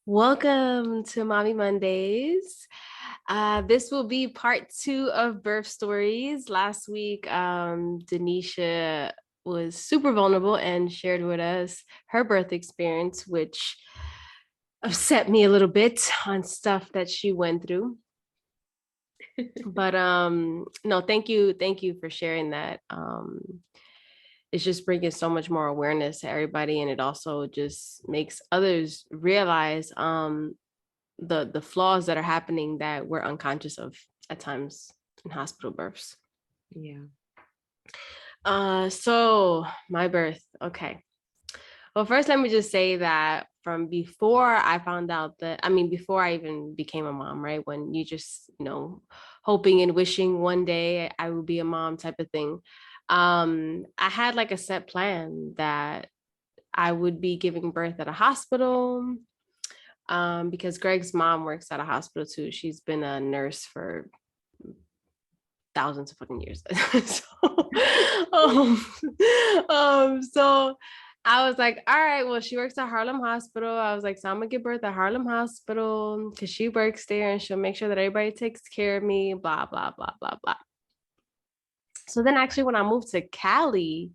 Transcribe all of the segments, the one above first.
Welcome to Mommy Mondays. This will be part 2 of birth stories. Last week, Denisha was super vulnerable and shared with us her birth experience, which upset me a little bit on stuff that she went through. But no, thank you for sharing that. It's just bringing so much more awareness to everybody, and it also just makes others realize the flaws that are happening that we're unconscious of at times in hospital births. Yeah. So my birth. Okay. Well, first, let me just say that from before I found out that, before I even became a mom, right? When you just, hoping and wishing one day I would be a mom type of thing. I had like a set plan that I would be giving birth at a hospital, because Greg's mom works at a hospital too. She's been a nurse for thousands of fucking years. um, so I was like, all right, well, she works at Harlem Hospital. I was like, so I'm gonna give birth at Harlem Hospital because she works there and she'll make sure that everybody takes care of me, blah, blah, blah, blah, blah. So then actually when I moved to Cali,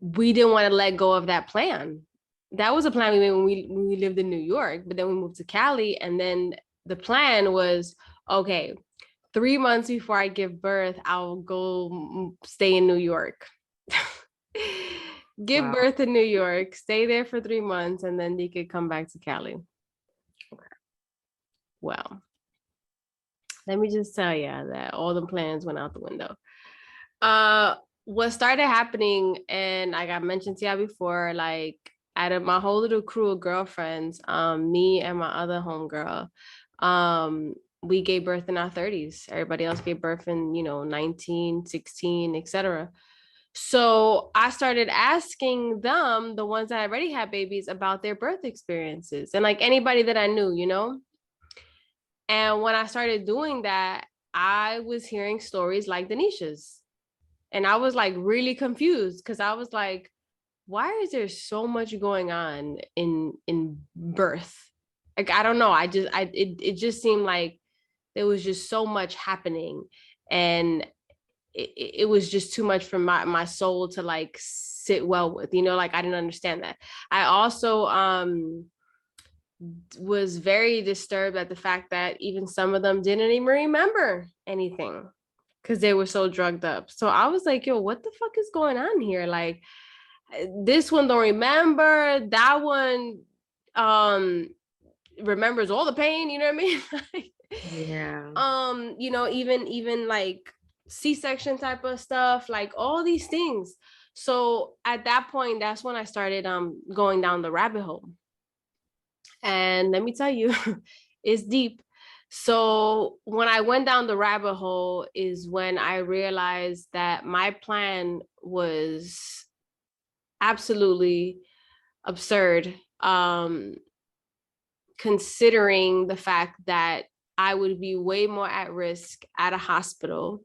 we didn't want to let go of that plan. That was a plan we made when we lived in New York, but then we moved to Cali, and then the plan was, okay, 3 months before I give birth, I'll go stay in New York. Give Wow. birth in New York, stay there for 3 months, and then they could come back to Cali. Well, let me just tell you that all the plans went out the window. What started happening, and like I mentioned to you before, like out of my whole little crew of girlfriends, me and my other homegirl, we gave birth in our 30s. Everybody else gave birth in, 19, 16, etc. So I started asking them, the ones that already had babies, about their birth experiences and like anybody that I knew. And when I started doing that, I was hearing stories like Denisha's. And I was like really confused because I was like, why is there so much going on in birth? Like, I don't know. It just seemed like there was just so much happening. And it was just too much for my soul to like sit well with, like I didn't understand that. I also was very disturbed at the fact that even some of them didn't even remember anything because they were so drugged up. So I was like, yo, what the fuck is going on here? Like, this one don't remember, that one remembers all the pain, you know what I mean? Yeah. Even like C-section type of stuff, like all these things. So at that point, that's when I started going down the rabbit hole. And let me tell you, it's deep. So when I went down the rabbit hole is when I realized that my plan was absolutely absurd, considering the fact that I would be way more at risk at a hospital.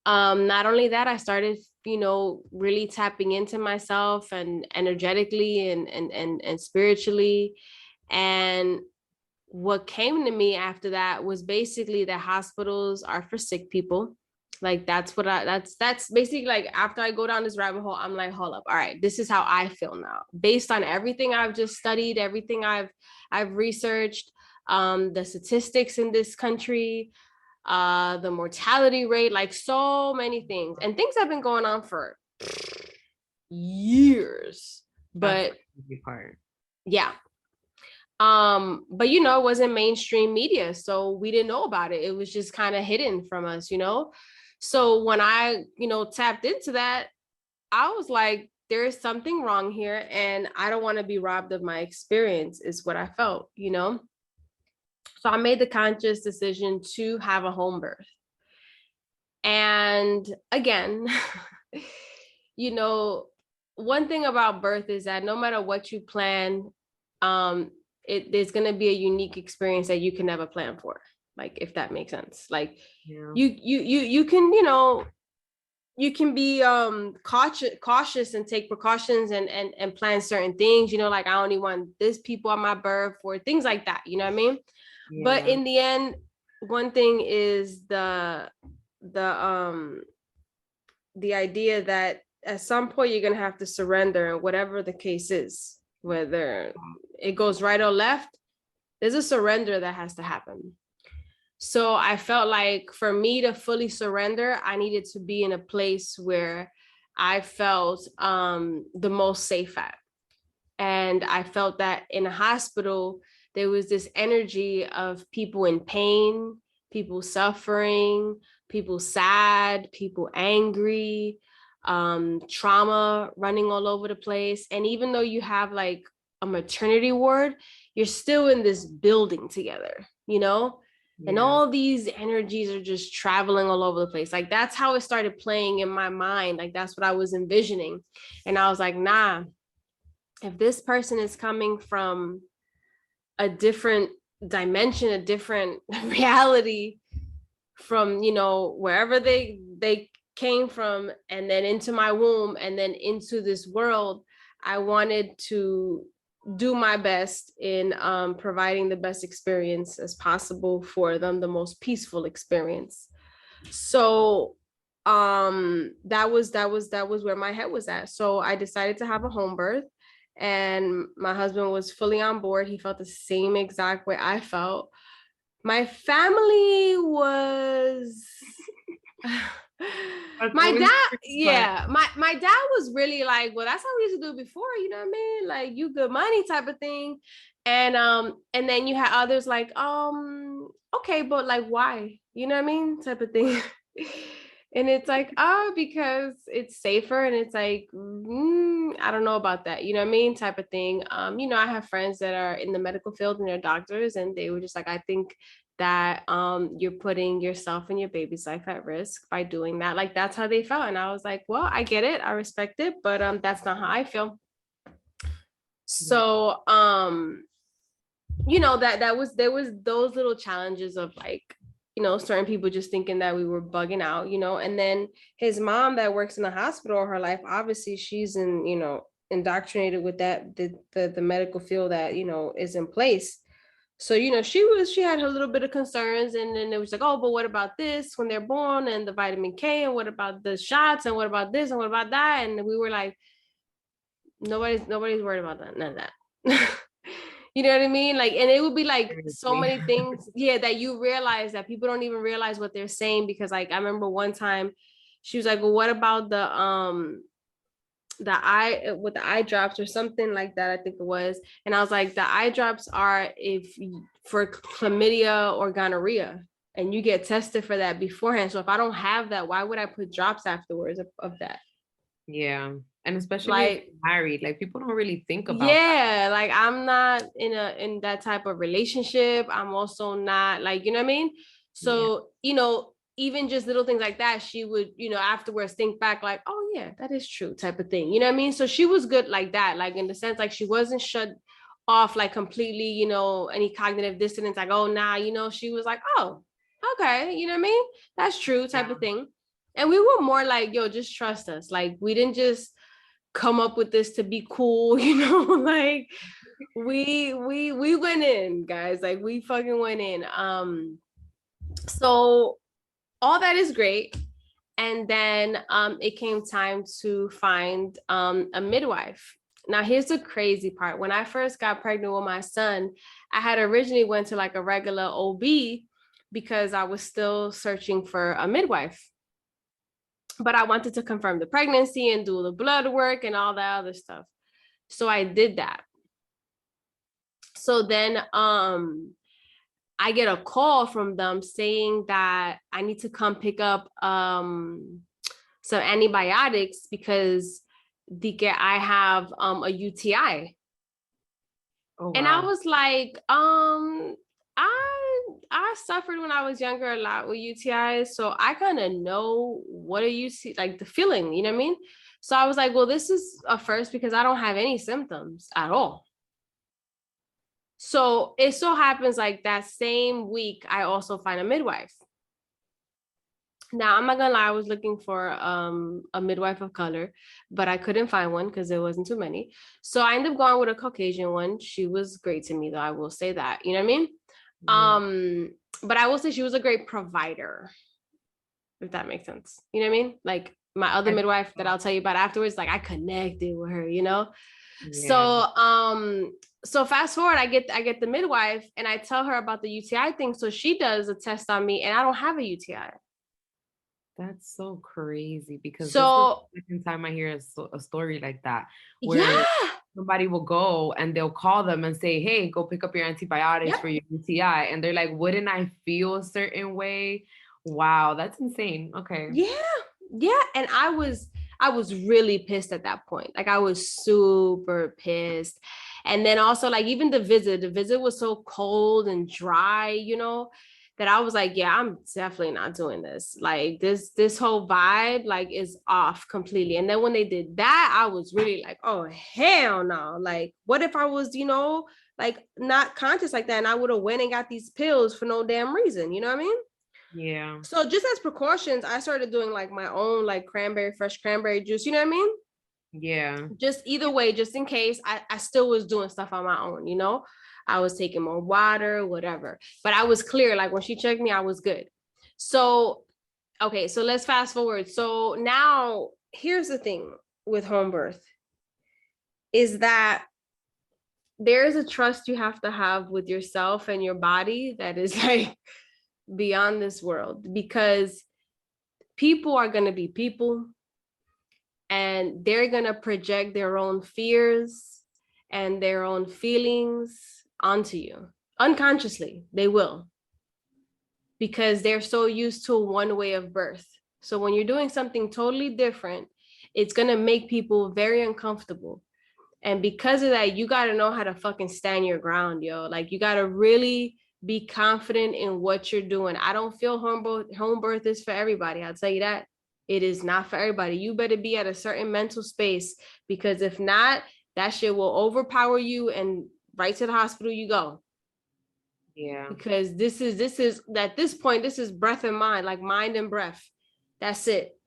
Not only that, I started, really tapping into myself and energetically and spiritually. And what came to me after that was basically that hospitals are for sick people. Like that's basically like after I go down this rabbit hole, I'm like, hold up, all right, this is how I feel now, based on everything I've just studied, everything I've researched, the statistics in this country, the mortality rate, like so many things, and things have been going on for years. That's But the crazy part. yeah, but it wasn't mainstream media, so we didn't know about it. It was just kind of hidden from us. So when I tapped into that, I was like, there is something wrong here, and I don't want to be robbed of my experience, is what I felt. So I made the conscious decision to have a home birth. And again, you know one thing about birth is that no matter what you plan, um there's going to be a unique experience that you can never plan for, like, if that makes sense. Like, Yeah. you can, you can be cautious and take precautions and plan certain things, you know, like I only want this people on my birth or things like that, you know what I mean? But Yeah. in the end, one thing is the the idea that at some point you're gonna have to surrender, whatever the case is, whether it goes right or left, there's a surrender that has to happen. So I felt like for me to fully surrender, I needed to be in a place where I felt the most safe at. And I felt that in a hospital, there was this energy of people in pain, people suffering, people sad, people angry, trauma running all over the place. And even though you have like a maternity ward, you're still in this building together, you know? And Yeah. all these energies are just traveling all over the place. Like that's how it started playing in my mind. Like that's what I was envisioning. And I was like, nah, if this person is coming from a different dimension, a different reality from, you know, wherever they came from and then into my womb and then into this world, I wanted to do my best in providing the best experience as possible for them, the most peaceful experience. So that was where my head was at. So I decided to have a home birth, and my husband was fully on board. He felt the same exact way I felt. My family was That's my always dad, the tricky part. yeah, my dad was really like, well, that's how we used to do it before, you know what I mean, like you good money type of thing. And then you had others like, okay, but like why, you know what I mean, type of thing. And it's like, oh, because it's safer. And it's like, I don't know about that, you know what I mean, type of thing. You know, I have friends that are in the medical field and they're doctors, and they were just like, I think that you're putting yourself and your baby's life at risk by doing that. Like that's how they felt. And I was like, well, I get it, I respect it, but that's not how I feel. Yeah. So you know, that was, there was those little challenges of like, you know, certain people just thinking that we were bugging out, you know. And then his mom that works in the hospital her life, obviously she's in, you know, indoctrinated with that the medical field that, you know, is in place. So, you know, she had her little bit of concerns, and then it was like, oh, but what about this when they're born, and the vitamin K, and what about the shots, and what about this, and what about that? And we were like, nobody's worried about that, none of that. You know what I mean? Like, and it would be like so Seriously. many things, yeah, that you realize that people don't even realize what they're saying. Because like I remember one time she was like, well, what about the eye, with the eye drops or something like that, I think it was. And I was like, the eye drops are if for chlamydia or gonorrhea, and you get tested for that beforehand. So if I don't have that, why would I put drops afterwards of that? Yeah. And especially if Like, you're married, like people don't really think about that. yeah, like I'm not in that type of relationship. I'm also not like, you know what I mean? Yeah. So, you know, even just little things like that, she would, you know, afterwards think back like, oh yeah, that is true, type of thing. You know what I mean? So she was good like that, like in the sense like she wasn't shut off like completely, you know, any cognitive dissonance, like, oh nah, you know, she was like, oh, okay, you know what I mean? That's true, type Yeah. of thing. And we were more like, yo, just trust us. Like we didn't just come up with this to be cool, you know, like we went in, guys, like we fucking went in. So all that is great. And then it came time to find a midwife. Now here's the crazy part. When I first got pregnant with my son, I had originally went to like a regular OB because I was still searching for a midwife, but I wanted to confirm the pregnancy and do the blood work and all that other stuff. So I did that. So then I get a call from them saying that I need to come pick up some antibiotics because I have a UTI. Oh And I wow. was like, I suffered when I was younger a lot with UTIs, so I kind of know what a UTI, like the feeling, you know what I mean? So I was like, well, this is a first because I don't have any symptoms at all. So it so happens like that same week, I also find a midwife. Now, I'm not gonna lie, I was looking for a midwife of color, but I couldn't find one because there wasn't too many. So I ended up going with a Caucasian one. She was great to me, though, I will say that. You know what I mean? Yeah. But I will say she was a great provider, if that makes sense. You know what I mean? Like my other midwife that I'll tell you about afterwards, like I connected with her, you know? So Yeah. so fast forward, I get the midwife and I tell her about the UTI thing. So she does a test on me and I don't have a UTI. That's so crazy because this is the So second time I hear a story like that, where yeah. somebody will go and they'll call them and say, "Hey, go pick up your antibiotics Yep. for your UTI." And they're like, "Wouldn't I feel a certain way?" Wow, that's insane. Okay. Yeah. Yeah. And I was really pissed at that point. Like I was super pissed. And then also like even the visit was so cold and dry, that I was like, yeah, I'm definitely not doing this. Like this whole vibe like is off completely. And then when they did that, I was really like, oh hell no. Like, what if I was, like not conscious like that and I would have went and got these pills for no damn reason, you know what I mean? Yeah. So just as precautions, I started doing like my own like fresh cranberry juice. You know what I mean? Yeah. Just either way, just in case I still was doing stuff on my own, I was taking more water, whatever. But I was clear, like when she checked me, I was good. So, okay, so let's fast forward. So now here's the thing with home birth is that there is a trust you have to have with yourself and your body that is like beyond this world because people are going to be people and they're going to project their own fears and their own feelings onto you unconsciously. They will because they're so used to one way of birth. So when you're doing something totally different, it's going to make people very uncomfortable. And because of that, you got to know how to fucking stand your ground, yo. Like you got to really be confident in what you're doing. I don't feel home birth is for everybody. I'll tell you that. It is not for everybody. You better be at a certain mental space because if not, that shit will overpower you and right to the hospital you go. Yeah. Because this is at this point, this is breath and mind, like mind and breath. That's it.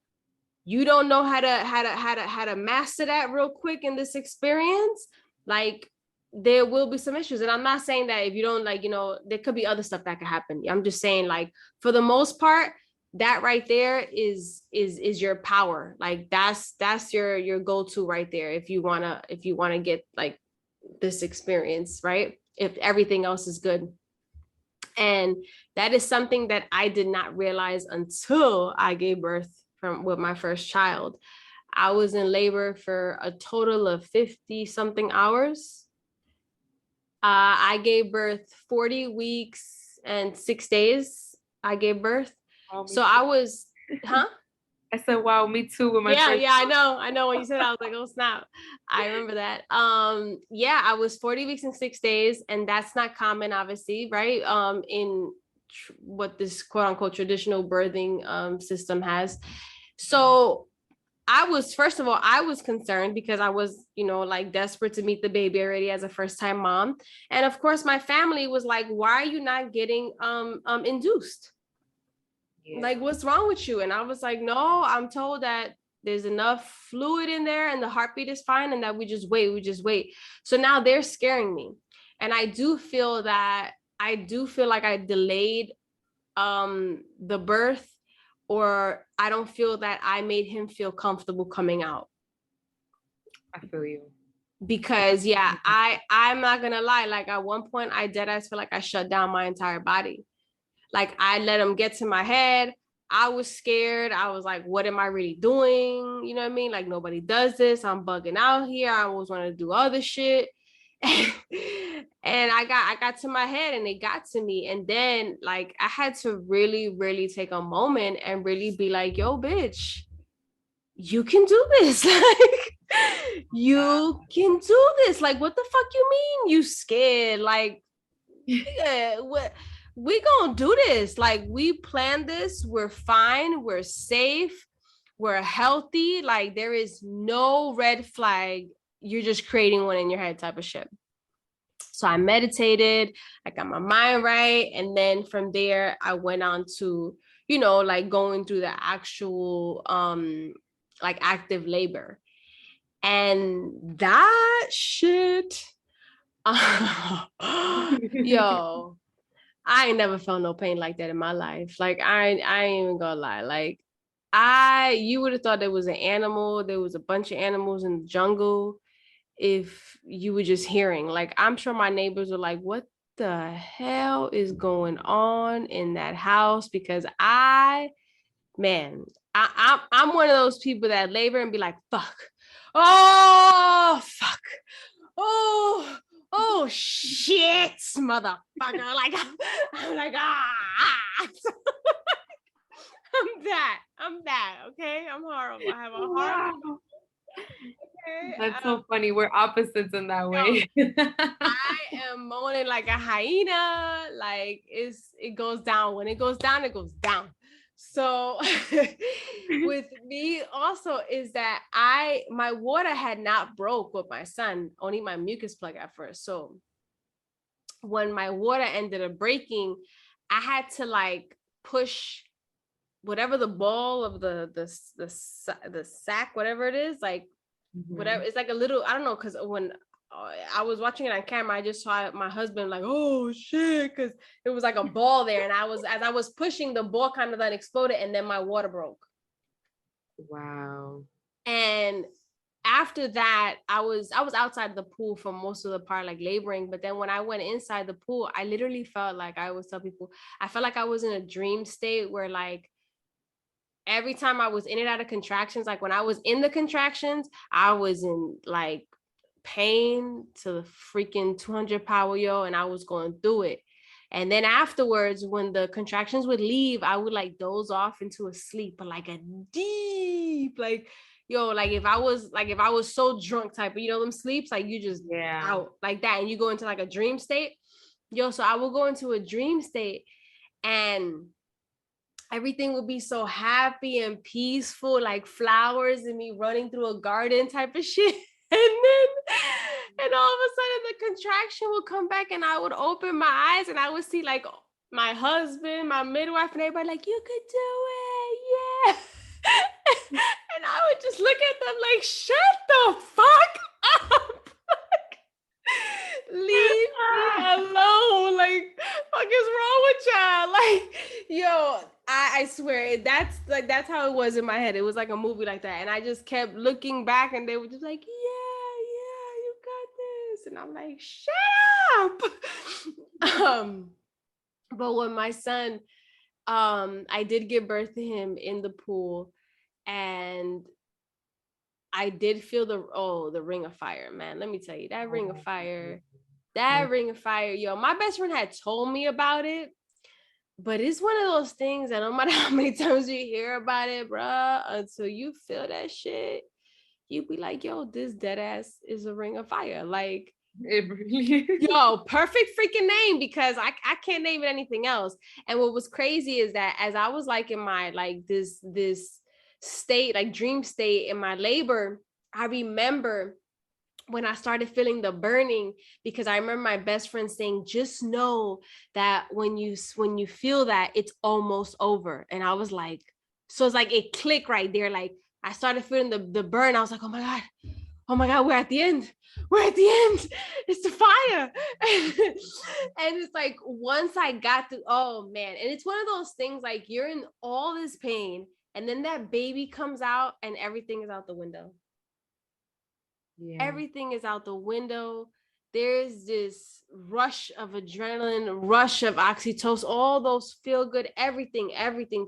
You don't know how to master that real quick in this experience, like there will be some issues. And I'm not saying that if you don't like, there could be other stuff that could happen. I'm just saying like for the most part, that right there is your power. Like that's your go-to right there if you wanna get like this experience, right? If everything else is good. And that is something that I did not realize until I gave birth with my first child. I was in labor for a total of 50 something hours. I gave birth 40 weeks and 6 days. I gave birth. Wow, me So too. I was, huh? I said, wow, me too with my Yeah, first. yeah, I know. When you said, I was like, oh snap. I remember that. Yeah, I was 40 weeks and 6 days, and that's not common, obviously, right? In what this quote unquote traditional birthing system has. So first of all, I was concerned because I was, like desperate to meet the baby already as a first time mom. And of course, my family was like, why are you not getting induced? Yeah. Like, what's wrong with you? And I was like, no, I'm told that there's enough fluid in there and the heartbeat is fine and that we just wait. So now they're scaring me. And I do feel like I delayed the birth, or I don't feel that I made him feel comfortable coming out. I feel you. Because yeah, I'm not gonna lie, like at one point I deadass feel like I shut down my entire body. Like I let him get to my head. I was scared. I was like, what am I really doing? You know what I mean? Like nobody does this. I'm bugging out here. I always want to do other shit. And I got to my head and it got to me. And then like I had to really, really take a moment and really be like, yo, bitch, you can do this. Like you can do this. Like, what the fuck you mean you scared? Like, yeah, what we gonna do this? Like, we planned this, we're fine, we're safe, we're healthy. Like, there is no red flag. You're just creating one in your head type of shit. So I meditated, I got my mind right. And then from there, I went on to, like going through the actual like active labor. And that shit, yo, I ain't never felt no pain like that in my life. Like I ain't even gonna lie. Like you would have thought there was an animal. There was a bunch of animals in the jungle. If you were just hearing, like, I'm sure my neighbors were like, "What the hell is going on in that house?" Because man, I'm one of those people that labor and be like, "Fuck, oh fuck, oh shit, motherfucker!" Like I'm like I'm that. Okay, I'm horrible. I have a horrible. Wow. Okay, That's so funny. We're opposites in that yo, way. I am moaning like a hyena. Like it goes down. When it goes down, it goes down. So with me also is that my water had not broke with my son, only my mucus plug at first. So when my water ended up breaking, I had to like push whatever the ball of the sack, whatever it is, like whatever. It's like a little, I don't know, because when I was watching it on camera, I just saw my husband like, oh shit, because it was like a ball there, and as I was pushing, the ball kind of then exploded, and then my water broke. Wow. And after that, I was outside the pool for most of the part, like laboring. But then when I went inside the pool, I literally felt like, I always tell people, I felt like I was in a dream state where like every time I was in and out of contractions, like when I was in the contractions, I was in like pain to the freaking 200 power, yo, and I was going through it. And then afterwards, when the contractions would leave, I would like doze off into a sleep, but like a deep, like, yo, like if I was so drunk type of, them sleeps, like you just out like that, and you go into like a dream state. Yo, so I will go into a dream state and everything would be so happy and peaceful, like flowers and me running through a garden type of shit. And all of a sudden the contraction would come back and I would open my eyes and I would see like my husband, my midwife, and everybody like, you could do it, yeah. And I would just look at them like, shut the fuck up. Leave me alone. Like, fuck is wrong with y'all? Like, yo, I swear that's how it was in my head. It was like a movie like that. And I just kept looking back and they were just like, yeah, you got this. And I'm like, shut up. But when my son, I did give birth to him in the pool, and I did feel the ring of fire, man. Let me tell you, that ring of fire, yo, my best friend had told me about it, but it's one of those things that no matter how many times you hear about it, bruh, until you feel that shit, you be like, yo, this dead ass is a ring of fire. Like, it really is. Yo, perfect freaking name, because I can't name it anything else. And what was crazy is that as I was like in my like this state, like dream state in my labor, I remember when I started feeling the burning, because I remember my best friend saying, just know that when you feel that, it's almost over. And I was like, so it's like it clicked right there. Like I started feeling the burn. I was like, oh my God, we're at the end. It's the fire. And it's like, once I got to, oh man. And it's one of those things, like you're in all this pain and then that baby comes out and everything is out the window. Yeah. Everything is out the window. There's this rush of adrenaline, rush of oxytocin, all those feel good, everything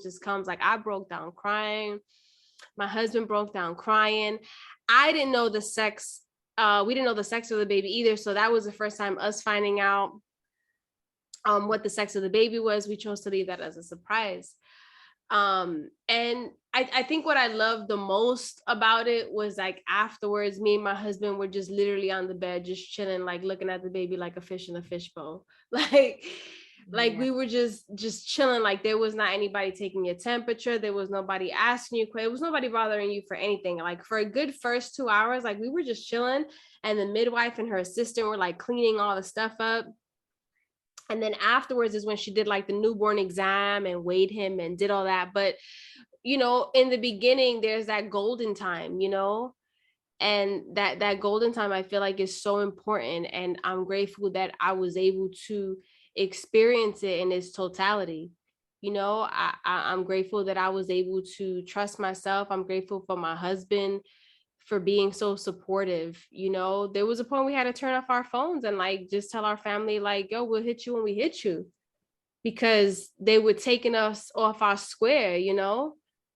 just comes. Like I broke down crying. My husband broke down crying. I didn't know the sex. We didn't know the sex of the baby either. So that was the first time us finding out what the sex of the baby was. We chose to leave that as a surprise. And I think what I loved the most about it was like afterwards, me and my husband were just literally on the bed, just chilling, like looking at the baby like a fish in a fishbowl. Like we were just chilling. Like there was not anybody taking your temperature. There was nobody asking you. It was nobody bothering you for anything. Like for a good first 2 hours, like we were just chilling. And the midwife and her assistant were like cleaning all the stuff up. And then afterwards is when she did like the newborn exam and weighed him and did all that. But, you know, in the beginning, there's that golden time, you know, and that golden time I feel like is so important. And I'm grateful that I was able to experience it in its totality. You know, I'm grateful that I was able to trust myself. I'm grateful for my husband for being so supportive. You know, there was a point we had to turn off our phones and like just tell our family, like, yo, we'll hit you when we hit you, because they were taking us off our square, you know?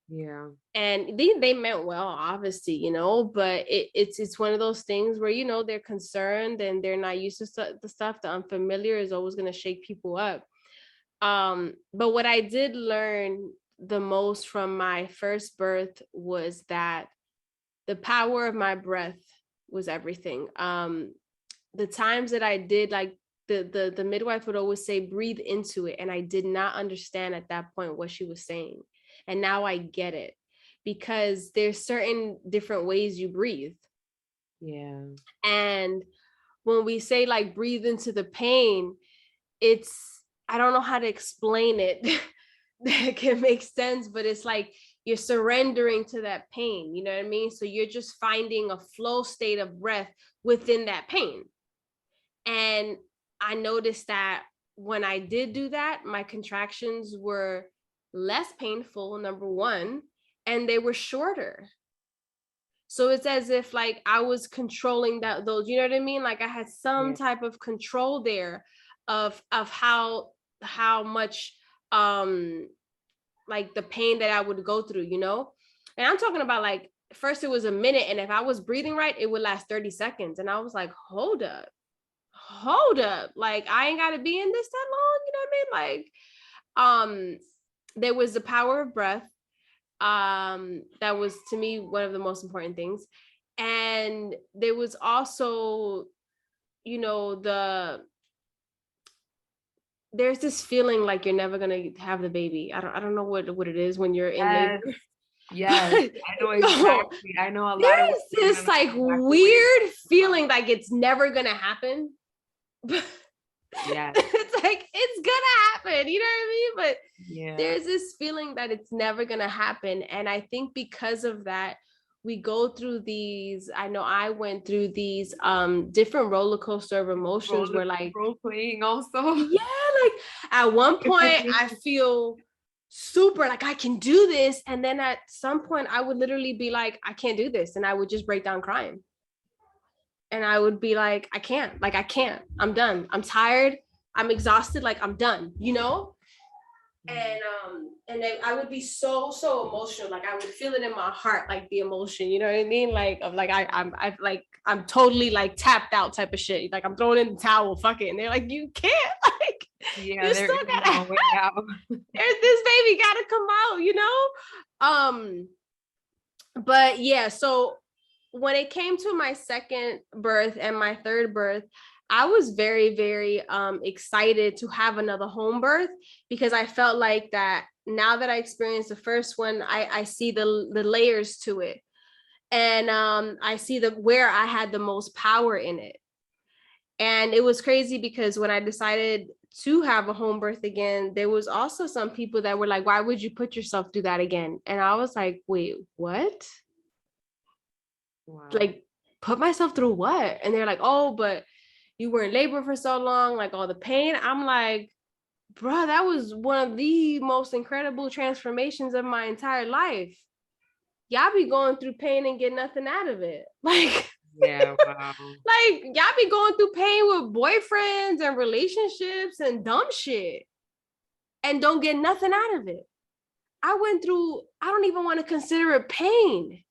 Yeah. And they meant well, obviously, you know, but it's one of those things where, you know, they're concerned and they're not used to the stuff. The unfamiliar is always going to shake people up. But what I did learn the most from my first birth was that the power of my breath was everything. The times that I did, like, the midwife would always say, breathe into it. And I did not understand at that point what she was saying. And now I get it, because there's certain different ways you breathe. Yeah. And when we say like breathe into the pain, it's, I don't know how to explain it that can make sense, but it's like you're surrendering to that pain, you know what I mean? So you're just finding a flow state of breath within that pain. And I noticed that when I did do that, my contractions were less painful, number one, and they were shorter. So it's as if like I was controlling those, you know what I mean? Like I had some type of control there of how much like the pain that I would go through, you know? And I'm talking about like first it was a minute, and if I was breathing right, it would last 30 seconds. And I was like, hold up. Like I ain't gotta be in this that long, you know what I mean? Like there was the power of breath. That was to me one of the most important things. And there was also, you know, there's this feeling like you're never gonna have the baby. I don't know what it is when you're in labor. Yes, I know exactly. I know a lot of there's this like weird feeling like it's never gonna happen. Yeah. It's like it's gonna happen, you know what I mean? But there's this feeling that it's never gonna happen. And I think because of that, we go through these, I know I went through these different roller coaster of emotions where like role playing also. Yeah, like at one point I feel super like I can do this. And then at some point I would literally be like, I can't do this. And I would just break down crying. And I would be like, I can't, I'm done. I'm tired. I'm exhausted. Like I'm done, you know? And then I would be so emotional. Like I would feel it in my heart, like the emotion, you know what I mean? Like of like I'm totally like tapped out type of shit. Like I'm throwing in the towel, fuck it. And they're like, you can't, like you still gotta way out. This baby gotta come out, you know? But yeah, so when it came to my second birth and my third birth, I was very, very excited to have another home birth, because I felt like that now that I experienced the first one, I see the layers to it. And I see where I had the most power in it. And it was crazy because when I decided to have a home birth again, there was also some people that were like, why would you put yourself through that again? And I was like, wait, what? Wow. Like, put myself through what? And they're like, oh, but you were in labor for so long, like all the pain. I'm like, bro, that was one of the most incredible transformations of my entire life. Y'all be going through pain and get nothing out of it. Like, yeah, wow. Like, y'all be going through pain with boyfriends and relationships and dumb shit and don't get nothing out of it. I went through, I don't even want to consider it pain.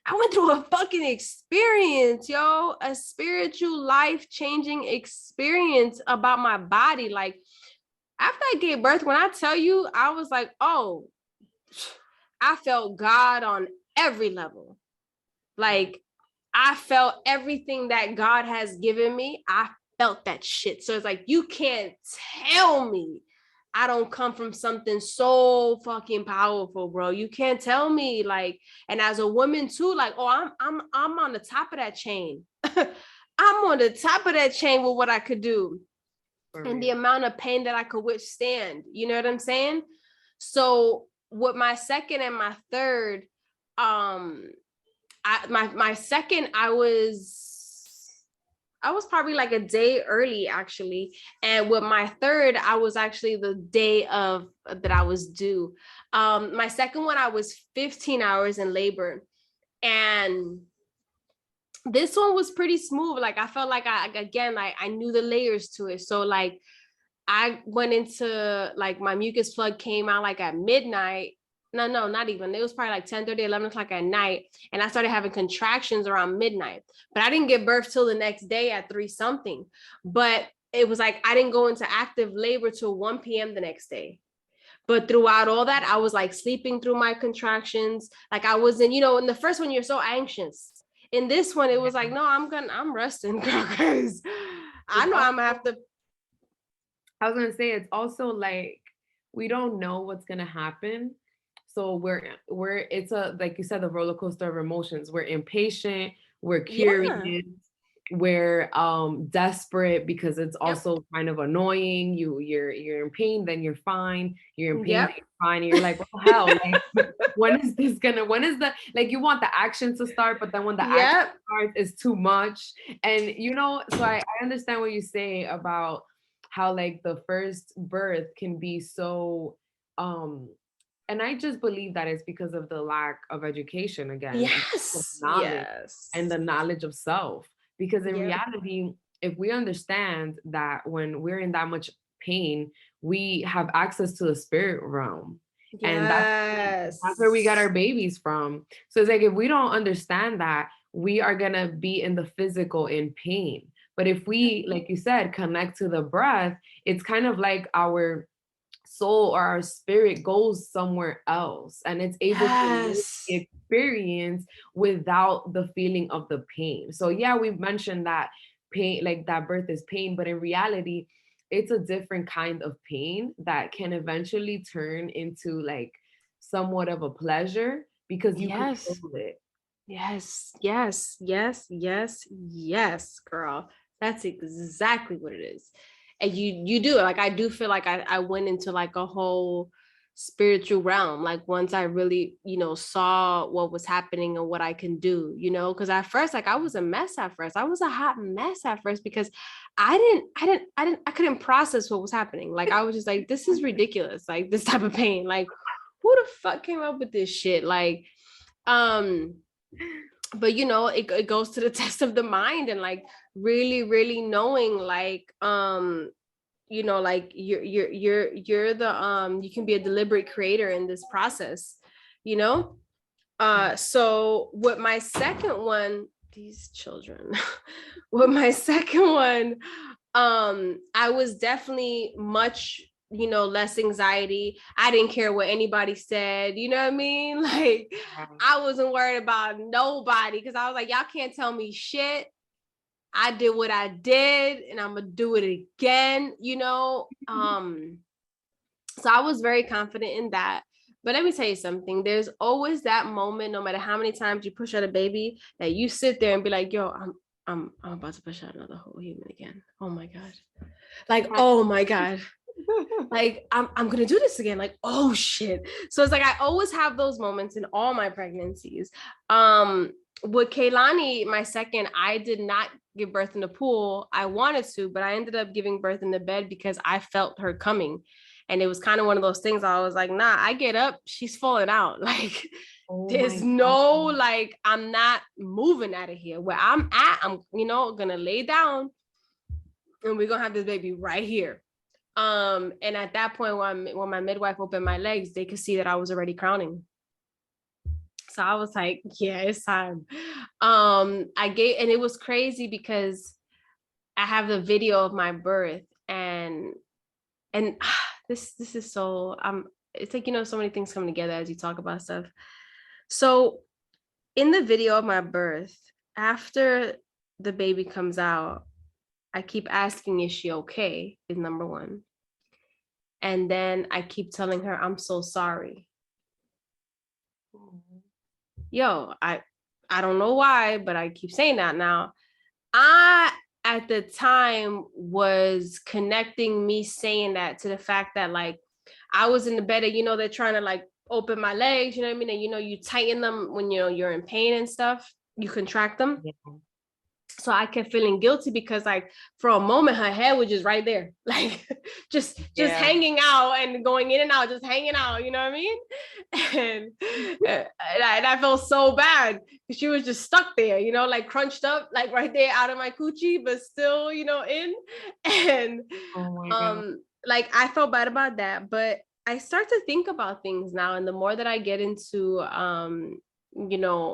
I went through a fucking experience, yo, a spiritual life-changing experience about my body. Like after I gave birth, when I tell you, I was like, oh, I felt God on every level. Like I felt everything that God has given me. I felt that shit. So it's like, you can't tell me I don't come from something so fucking powerful, bro. You can't tell me, like, and as a woman too, like, oh, I'm on the top of that chain. I'm on the top of that chain with what I could do. For and real. the amount of pain that I could withstand. You know what I'm saying? So with my second and my third, my second, I was probably like a day early actually. And with my third, I was actually the day of that I was due. My second one, I was 15 hours in labor. And this one was pretty smooth. Like I felt like I knew the layers to it. So like I went into like my mucus plug came out like at midnight. No, not even. It was probably like 10:30, 11 o'clock at night. And I started having contractions around midnight. But I didn't give birth till the next day at 3 something. But it was like I didn't go into active labor till 1 p.m. the next day. But throughout all that, I was like sleeping through my contractions. Like I wasn't, in the first one, you're so anxious. In this one, it was like, no, I'm resting because I know I'm gonna have to. I was gonna say it's also like we don't know what's gonna happen. So we're it's a like you said, the roller coaster of emotions. We're impatient, we're curious, Yeah. we're desperate because it's Yep. also kind of annoying. You're in pain, then you're fine. You're in pain, then Yep. you're fine. And you're like, what the hell? Like when is the like you want the action to start, but then when the action Yep. starts, it's too much. And so I understand what you say about how like the first birth can be so and I just believe that it's because of the lack of education again, of Yes. knowledge Yes. and the knowledge of self. Because in Yep. reality, if we understand that when we're in that much pain, we have access to the spirit realm. And that's where we got Yes. our babies from. So it's like if we don't understand that, we are gonna be in the physical in pain. But if we, like you said, connect to the breath, it's kind of like our soul or our spirit goes somewhere else and it's able to live the Yes. experience without the feeling of the pain. So yeah, we've mentioned that pain, like that birth is pain, but in reality, it's a different kind of pain that can eventually turn into like somewhat of a pleasure because you control Yes. it. Yes. Yes. Yes. Yes. Yes, girl. That's exactly what it is. And you do like I do feel like I went into like a whole spiritual realm. Like once I really, saw what was happening and what I can do, because at first, like I was a mess at first. I was a hot mess at first because I couldn't process what was happening. Like I was just like, this is ridiculous. Like this type of pain. Like, who the fuck came up with this shit? Like, um, but it goes to the test of the mind and like really really knowing like like you're the you can be a deliberate creator in this process you know so with my second one, these children, with my second one, I was definitely much less anxiety. I didn't care what anybody said, you know what I mean? Like I wasn't worried about nobody because I was like, y'all can't tell me shit. I did what I did and I'm gonna do it again, so I was very confident in that. But let me tell you something. There's always that moment, no matter how many times you push out a baby, that you sit there and be like, yo, I'm about to push out another whole human again. Oh my God. Like, oh my God. Like I'm gonna do this again. Like, oh shit. So it's like I always have those moments in all my pregnancies. With Kaylani, my second, I did not give birth in the pool. I wanted to, but I ended up giving birth in the bed because I felt her coming. And it was kind of one of those things I was like, nah, I get up, she's falling out. Like, Oh there's my no, God. like, I'm not moving out of here. Where I'm at, I'm, gonna lay down and we're gonna have this baby right here. And at that point, when my midwife opened my legs, they could see that I was already crowning. So I was like, yeah, it's time. And it was crazy because I have the video of my birth and this is so it's like so many things come together as you talk about stuff. So in the video of my birth, after the baby comes out, I keep asking, is she okay? Is number one. And then I keep telling her, I'm so sorry. Yo, I don't know why, but I keep saying that now. at the time was connecting me saying that to the fact that like I was in the bed and, they're trying to like open my legs, you know what I mean? And, you tighten them when, you're in pain and stuff, you contract them. Yeah. So I kept feeling guilty because like for a moment her head was just right there, like just hanging out and going in and out, just hanging out, you know what I mean? And I felt so bad because she was just stuck there, like crunched up, like right there out of my coochie, but still, in. And Oh my God. like I felt bad about that, but I start to think about things now, and the more that I get into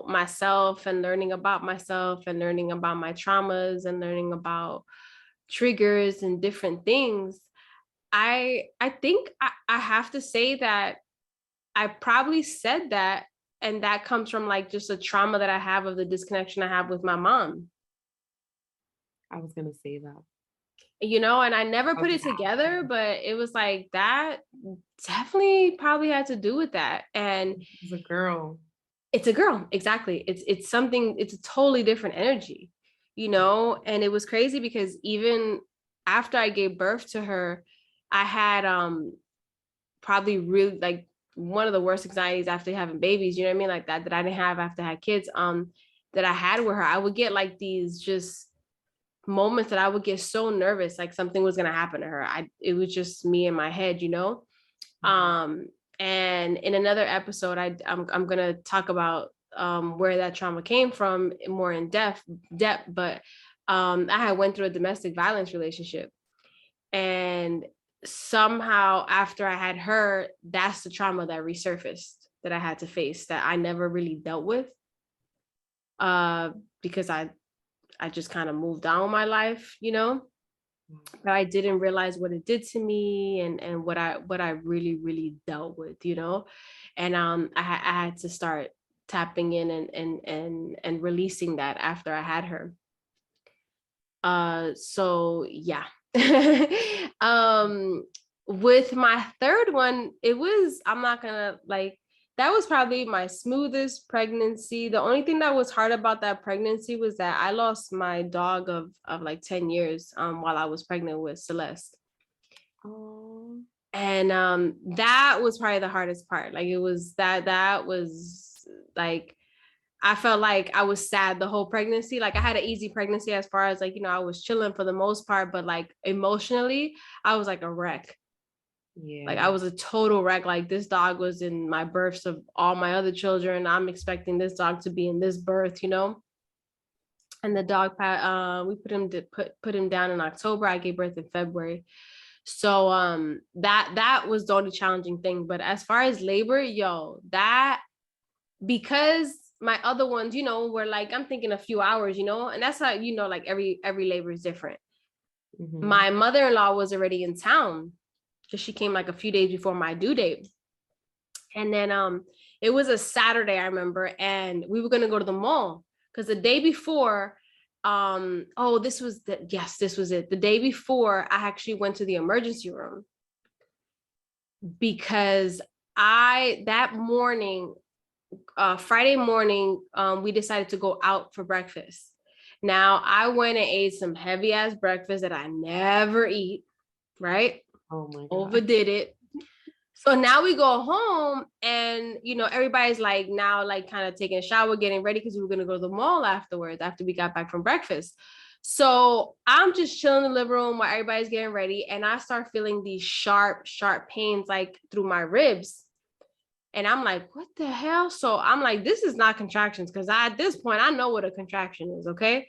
myself and learning about myself and learning about my traumas and learning about triggers and different things, I think I have to say that I probably said that, and that comes from like just a trauma that I have of the disconnection I have with my mom. I was gonna say that. And I never put it together, but it was like that definitely probably had to do with that. And it's a girl. It's a girl. Exactly. It's something, it's a totally different energy, and it was crazy because even after I gave birth to her, I had probably really like one of the worst anxieties after having babies, you know what I mean? Like that I didn't have after I had kids, that I had with her. I would get like these just moments that I would get so nervous, like something was gonna happen to her. It was just me in my head, And in another episode, I'm gonna talk about where that trauma came from more in depth. But I had went through a domestic violence relationship, and somehow after I had her, that's the trauma that resurfaced that I had to face that I never really dealt with, because I just kind of moved on with my life, but I didn't realize what it did to me and what I really, really dealt with, and I had to start tapping in and releasing that after I had her. So yeah. With my third one, I'm not gonna like, that was probably my smoothest pregnancy. The only thing that was hard about that pregnancy was that I lost my dog of like 10 years while I was pregnant with Celeste. Oh. And that was probably the hardest part. Like it was that was like, I felt like I was sad the whole pregnancy. Like I had an easy pregnancy as far as like, I was chilling for the most part, but like emotionally, I was like a wreck. Yeah. Like I was a total wreck. Like this dog was in my births of all my other children. I'm expecting this dog to be in this birth, And the dog, we put him down in October. I gave birth in February. So that was the only challenging thing. But as far as labor, that, because my other ones, were like, I'm thinking a few hours, and that's how, like every labor is different. Mm-hmm. My mother-in-law was already in town because she came like a few days before my due date. And then it was a Saturday, I remember, and we were gonna go to the mall because the day before, this was it. The day before, I actually went to the emergency room because that morning, Friday morning, we decided to go out for breakfast. Now I went and ate some heavy ass breakfast that I never eat, right? Oh my God. Overdid it. So now we go home and, everybody's like now like kind of taking a shower, getting ready because we were going to go to the mall afterwards after we got back from breakfast. So I'm just chilling in the living room while everybody's getting ready. And I start feeling these sharp pains like through my ribs. And I'm like, what the hell? So I'm like, this is not contractions because at this point, I know what a contraction is, okay?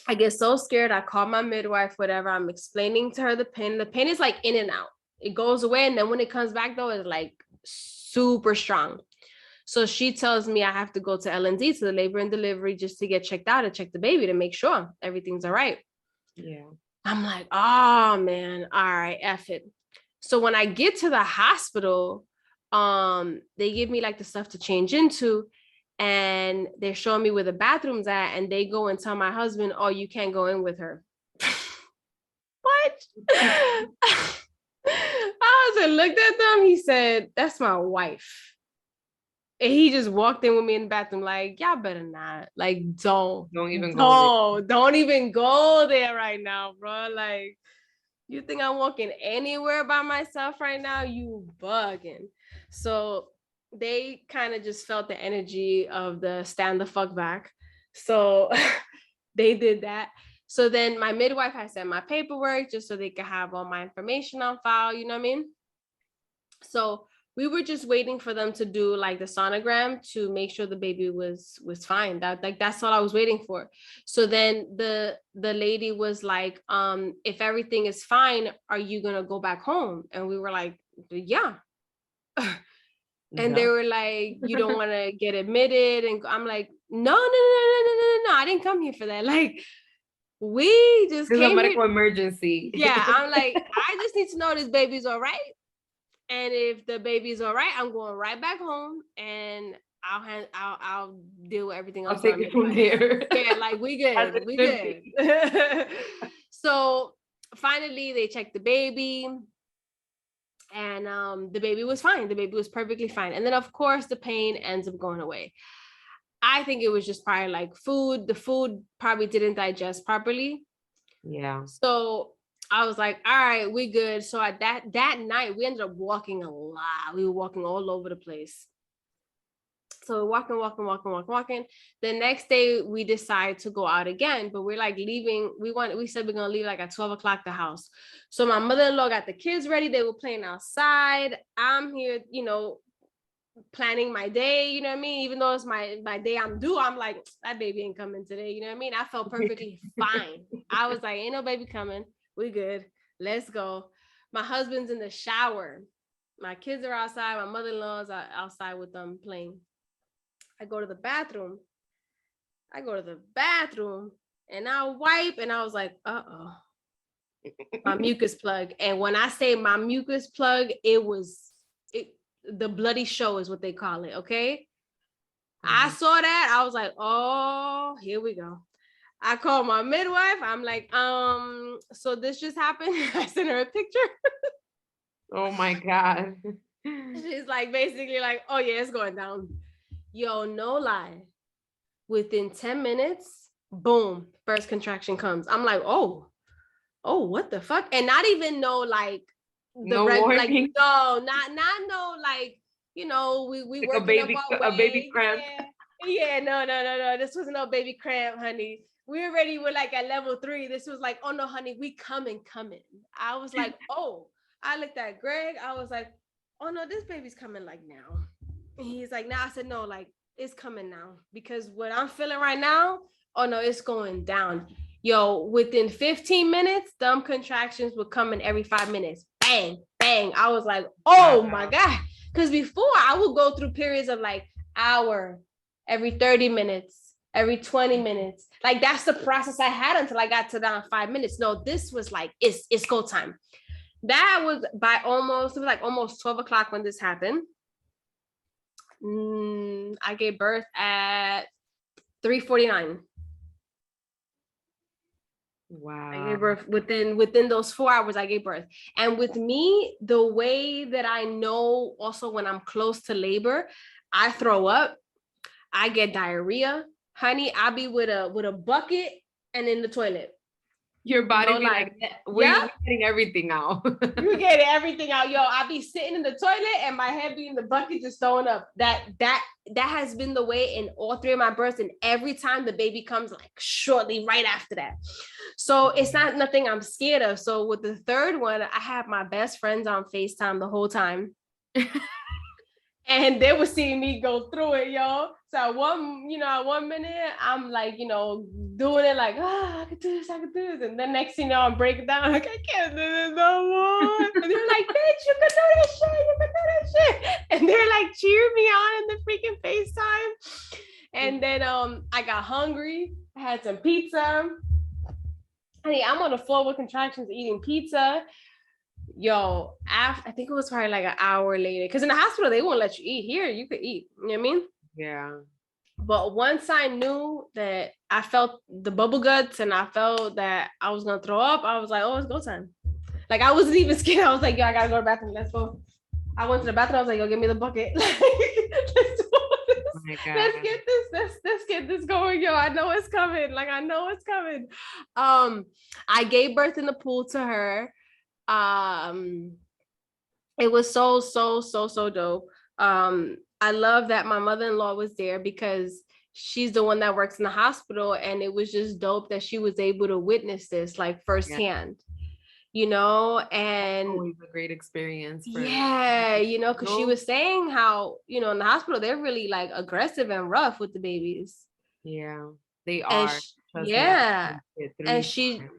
I get so scared. I call my midwife, whatever. I'm explaining to her the pain. The pain is like in and out. It goes away. And then when it comes back, though, it's like super strong. So she tells me I have to go to L&D, to the labor and delivery, just to get checked out and check the baby to make sure everything's all right. Yeah. I'm like, oh, man. All right, F it. So when I get to the hospital, they give me like the stuff to change into, and they're showing me where the bathroom's at, and they go and tell my husband, oh, you can't go in with her. What? I was and looked at them. He said, that's my wife. And he just walked in with me in the bathroom, like, y'all better not. Like, don't even go there. Don't even go there right now, bro. Like, you think I'm walking anywhere by myself right now? You bugging. So they kind of just felt the energy of the stand the fuck back. So they did that. So then my midwife had sent my paperwork just so they could have all my information on file, you know what I mean? So we were just waiting for them to do like the sonogram to make sure the baby was fine. That's all I was waiting for. So then the lady was like, if everything is fine, are you gonna go back home? And we were like, yeah. And they were like, you don't want to get admitted? And I'm like, no, I didn't come here for that. Like, we just came a medical emergency. Yeah, I'm like, I just need to know this baby's all right. And if the baby's all right, I'm going right back home, and I'll deal with everything else. I'll take it from there. Yeah, like we good. So finally, they checked the baby, and the baby was fine. The baby was perfectly fine. And then, of course, the pain ends up going away. I think it was just probably like food. The food probably didn't digest properly. Yeah. So I was like, all right, we good. So at that night, we ended up walking a lot. We were walking all over the place. So we're walking. The next day, we decide to go out again, but we're like leaving. We said we're gonna leave like at 12 o'clock the house. So my mother-in-law got the kids ready. They were playing outside. I'm here, planning my day, you know what I mean? Even though it's my day I'm due, I'm like, that baby ain't coming today, you know what I mean? I felt perfectly fine. I was like, ain't no baby coming. We good. Let's go. My husband's in the shower. My kids are outside. My mother-in-law's outside with them playing. I go to the bathroom and I wipe, and I was like, uh-oh. My mucus plug. And when I say my mucus plug, the bloody show is what they call it, okay? I saw that. I was like, oh, here we go. I called my midwife. I'm like, so this just happened. I sent her a picture. Oh my God. She's like, basically like, oh yeah, it's going down. Yo, no lie. Within 10 minutes, boom, first contraction comes. I'm like, oh, what the fuck? And not even know like, not like we like working a baby cramp. Yeah, no. This wasn't no baby cramp, honey. We already were like at level 3. This was like, oh no, honey, we coming. I was like, oh. I looked at Greg. I was like, oh no, this baby's coming like now. And he's like, nah. I said, no, like it's coming now, because what I'm feeling right now, oh no, it's going down. Yo, within 15 minutes, them contractions were coming every 5 minutes. Bang, bang. I was like, oh my God. Because before I would go through periods of like hour, every 30 minutes, every 20 minutes. Like that's the process I had until I got to down 5 minutes. No, this was like, it's go time. That was almost 12 o'clock when this happened. I gave birth at 3:49. Wow. I gave birth within those 4 hours. I gave birth. And with me, the way that I know also when I'm close to labor, I throw up, I get diarrhea. Honey, I be with a bucket and in the toilet. Your body be like, we're getting everything out. You get everything out. Yo, I be sitting in the toilet and my head be in the bucket just throwing up. That has been the way in all 3 of my births. And every time the baby comes like shortly right after that. So it's not nothing I'm scared of. So with the 3rd one, I had my best friends on FaceTime the whole time. And they were seeing me go through it, yo. So at one minute, I'm like, doing it like, I can do this. And then next thing you know, I'm breaking down, like, I can't do this no more. And they're like, bitch, you can do this shit. And they're like cheering me on in the freaking FaceTime. And then I got hungry. I had some pizza. Honey, I'm on the floor with contractions eating pizza. Yo, I think it was probably like an hour later, because in the hospital they won't let you eat. Here you could eat, you know what I mean? Yeah. But once I knew that I felt the bubble guts and I felt that I was gonna throw up, I was like, oh, it's go time. Like I wasn't even scared. I was like, yo, I gotta go to the bathroom. Let's go. I went to the bathroom. I was like, yo, give me the bucket. Let's go. my God. Let's get this going, yo. I know it's coming. Like, I know it's coming. I gave birth in the pool to her. It was so dope. I love that my mother-in-law was there because she's the one that works in the hospital, and it was just dope that she was able to witness this like Yeah. firsthand, you know. And Always a great experience for yeah, you know, because she was saying how, you know, in the hospital they're really like aggressive and rough with the babies. Yeah, they And are. Trust me, yeah, I've been through and 3 times.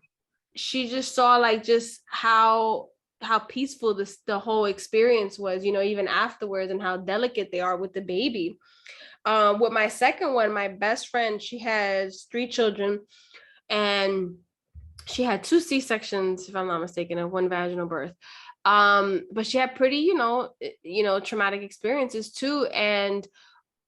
she just saw like just how peaceful the whole experience was, you know, even afterwards, and how delicate they are with the baby. With my second one, my best friend, she has 3 children, and she had 2 C-sections, if I'm not mistaken, and 1 vaginal birth. But she had pretty, you know, traumatic experiences too. And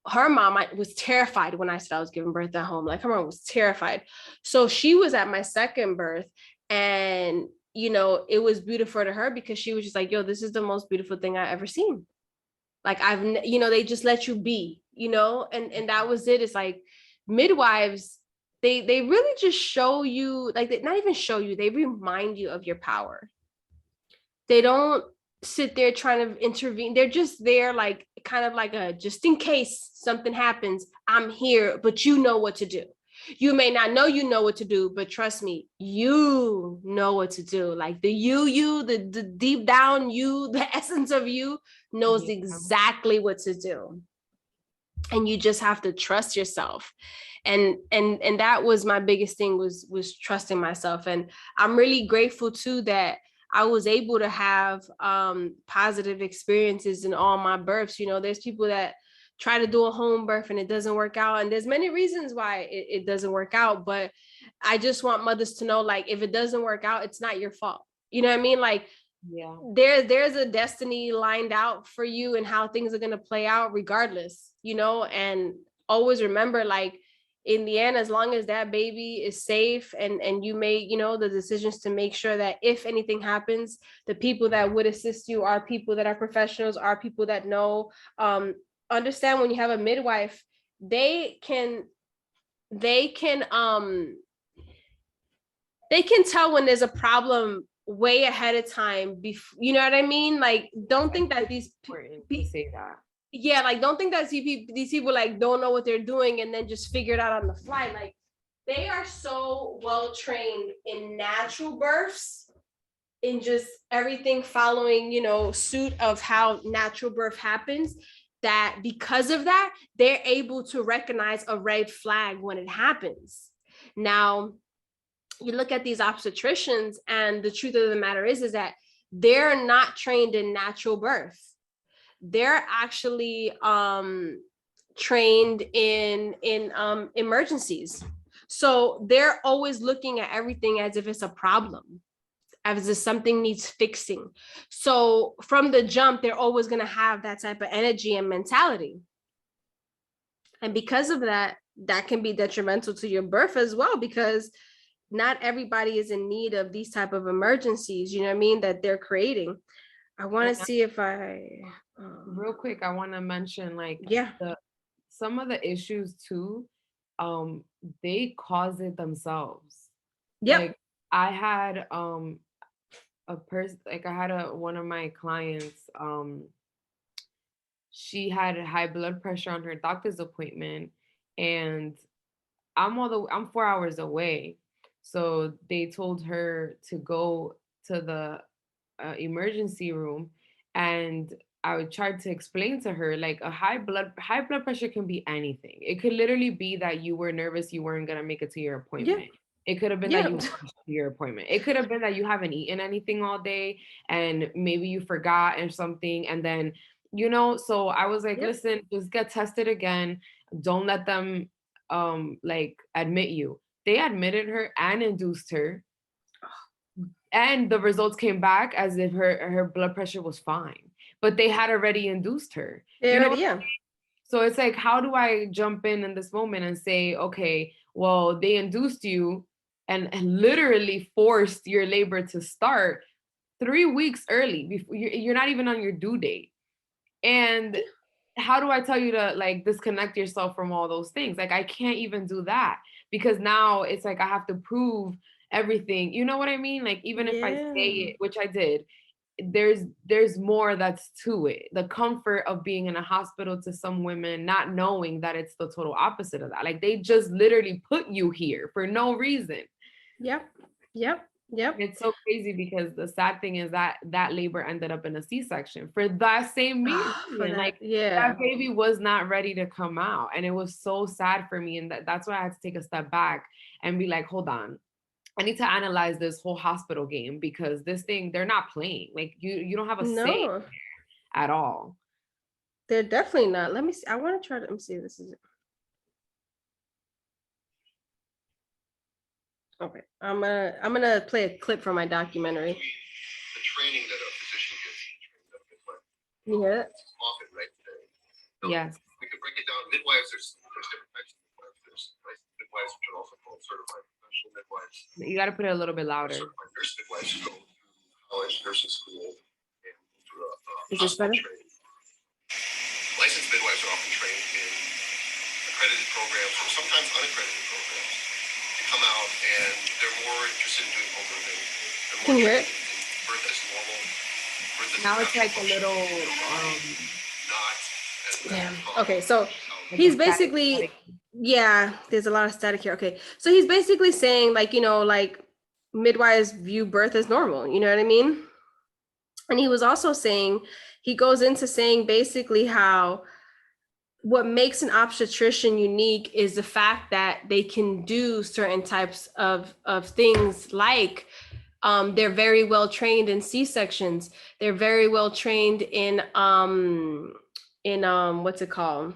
her mom was terrified when I said I was giving birth at home. Like, her mom was terrified. So she was at my second birth, and you know, it was beautiful to her because she was just like, yo, this is the most beautiful thing I ever seen. Like, you know, they just let you be, you know, and that was it. It's like midwives, they really just show you, like, they not even show you, they remind you of your power. They don't sit there trying to intervene. They're just there, like, kind of like a, just in case something happens, I'm here, but you know what to do. You may not know you know what to do, but trust me, you know what to do. Like, the deep down you, the essence of you knows Yeah. exactly what to do. And you just have to trust yourself. And that was my biggest thing, was trusting myself. And I'm really grateful too that I was able to have positive experiences in all my births. You know, there's people that try to do a home birth and it doesn't work out, and there's many reasons why it doesn't work out. But I just want mothers to know, like, if it doesn't work out, it's not your fault. You know what I mean? Like, Yeah. there's a destiny lined out for you and how things are going to play out regardless, you know. And always remember, like, in the end, as long as that baby is safe, and you make, you know, the decisions to make sure that if anything happens, the people that would assist you are people that are professionals, are people that know. Understand, when you have a midwife, they can they can um they can tell when there's a problem way ahead of time. You know what I mean? Like, don't think that these Important to say that. yeah, like, don't think that these people like don't know what they're doing and then just figure it out on the fly. Like, they are so well trained in natural births, in just everything following, you know, suit of how natural birth happens, that because of that, they're able to recognize a red flag when it happens. Now, you look at these obstetricians, and the truth of the matter is that they're not trained in natural birth. They're actually trained in emergencies. So they're always looking at everything as if it's a problem, as if something needs fixing. So from the jump, they're always going to have that type of energy and mentality. And because of that, that can be detrimental to your birth as well, because not everybody is in need of these type of emergencies, you know what I mean, that they're creating. I want to see if Real quick, I want to mention, like, yeah. Some of the issues too, they cause it themselves. Yep. Like, I had a person, like, I had one of my clients, she had high blood pressure on her doctor's appointment, and I'm 4 hours away. So they told her to go to the emergency room, and I would try to explain to her, like, a high blood pressure can be anything. It could literally be that you were nervous, you weren't gonna make it to your appointment. Yeah. It could have been Yeah. that you rushed to your appointment. It could have been that you haven't eaten anything all day and maybe you forgot or something. And then, so I was like, Yep. listen, just get tested again. Don't let them like admit you. They admitted her and induced her, and the results came back as if her blood pressure was fine, but they had already induced her. Yeah. So it's like, how do I jump in this moment and say, okay, well, they induced you and literally forced your labor to start 3 weeks early before you're not even on your due date. And how do I tell you to like disconnect yourself from all those things? Like I can't even do that because now it's like I have to prove everything. You know what I mean? Like even if I say Yeah. it, which I did, there's more that's to it. The comfort of being in a hospital to some women, not knowing that it's the total opposite of that. Like they just literally put you here for no reason. Yep. Yep. Yep. It's so crazy because the sad thing is that that labor ended up in a C-section for that same For reason. that, Like yeah. that baby was not ready to come out. And it was so sad for me. And that's why I had to take a step back and be like, hold on. I need to analyze this whole hospital game because this thing, they're not playing. Like you don't have a say No, at all. they're definitely not. Let me see. I want to try to, let me see if this is it. Okay. I'm gonna play a clip from my documentary. The training that a physician gets. Can you hear it? Often, right? So Yes. we could break it down. Midwives, there's different types of midwives. There's licensed midwives, which are also called certified professional midwives. You got to put it a little bit louder. Certified nurse midwives who go through college, nursing school, and through a Is this better? training. Licensed midwives are often trained in accredited programs or sometimes unaccredited programs. They come out and they're more interested in doing home birthing. Can you hear it? Birth as normal. Birth as Now it's like a little not as damn. Okay, so like he's a static. basically, yeah, there's a lot of static here. Okay, so he's basically saying, like, like midwives view birth as normal, you know what I mean? And he was also saying, he goes into saying basically how what makes an obstetrician unique is the fact that they can do certain types of things, like they're very well trained in C-sections. They're very well trained in what's it called?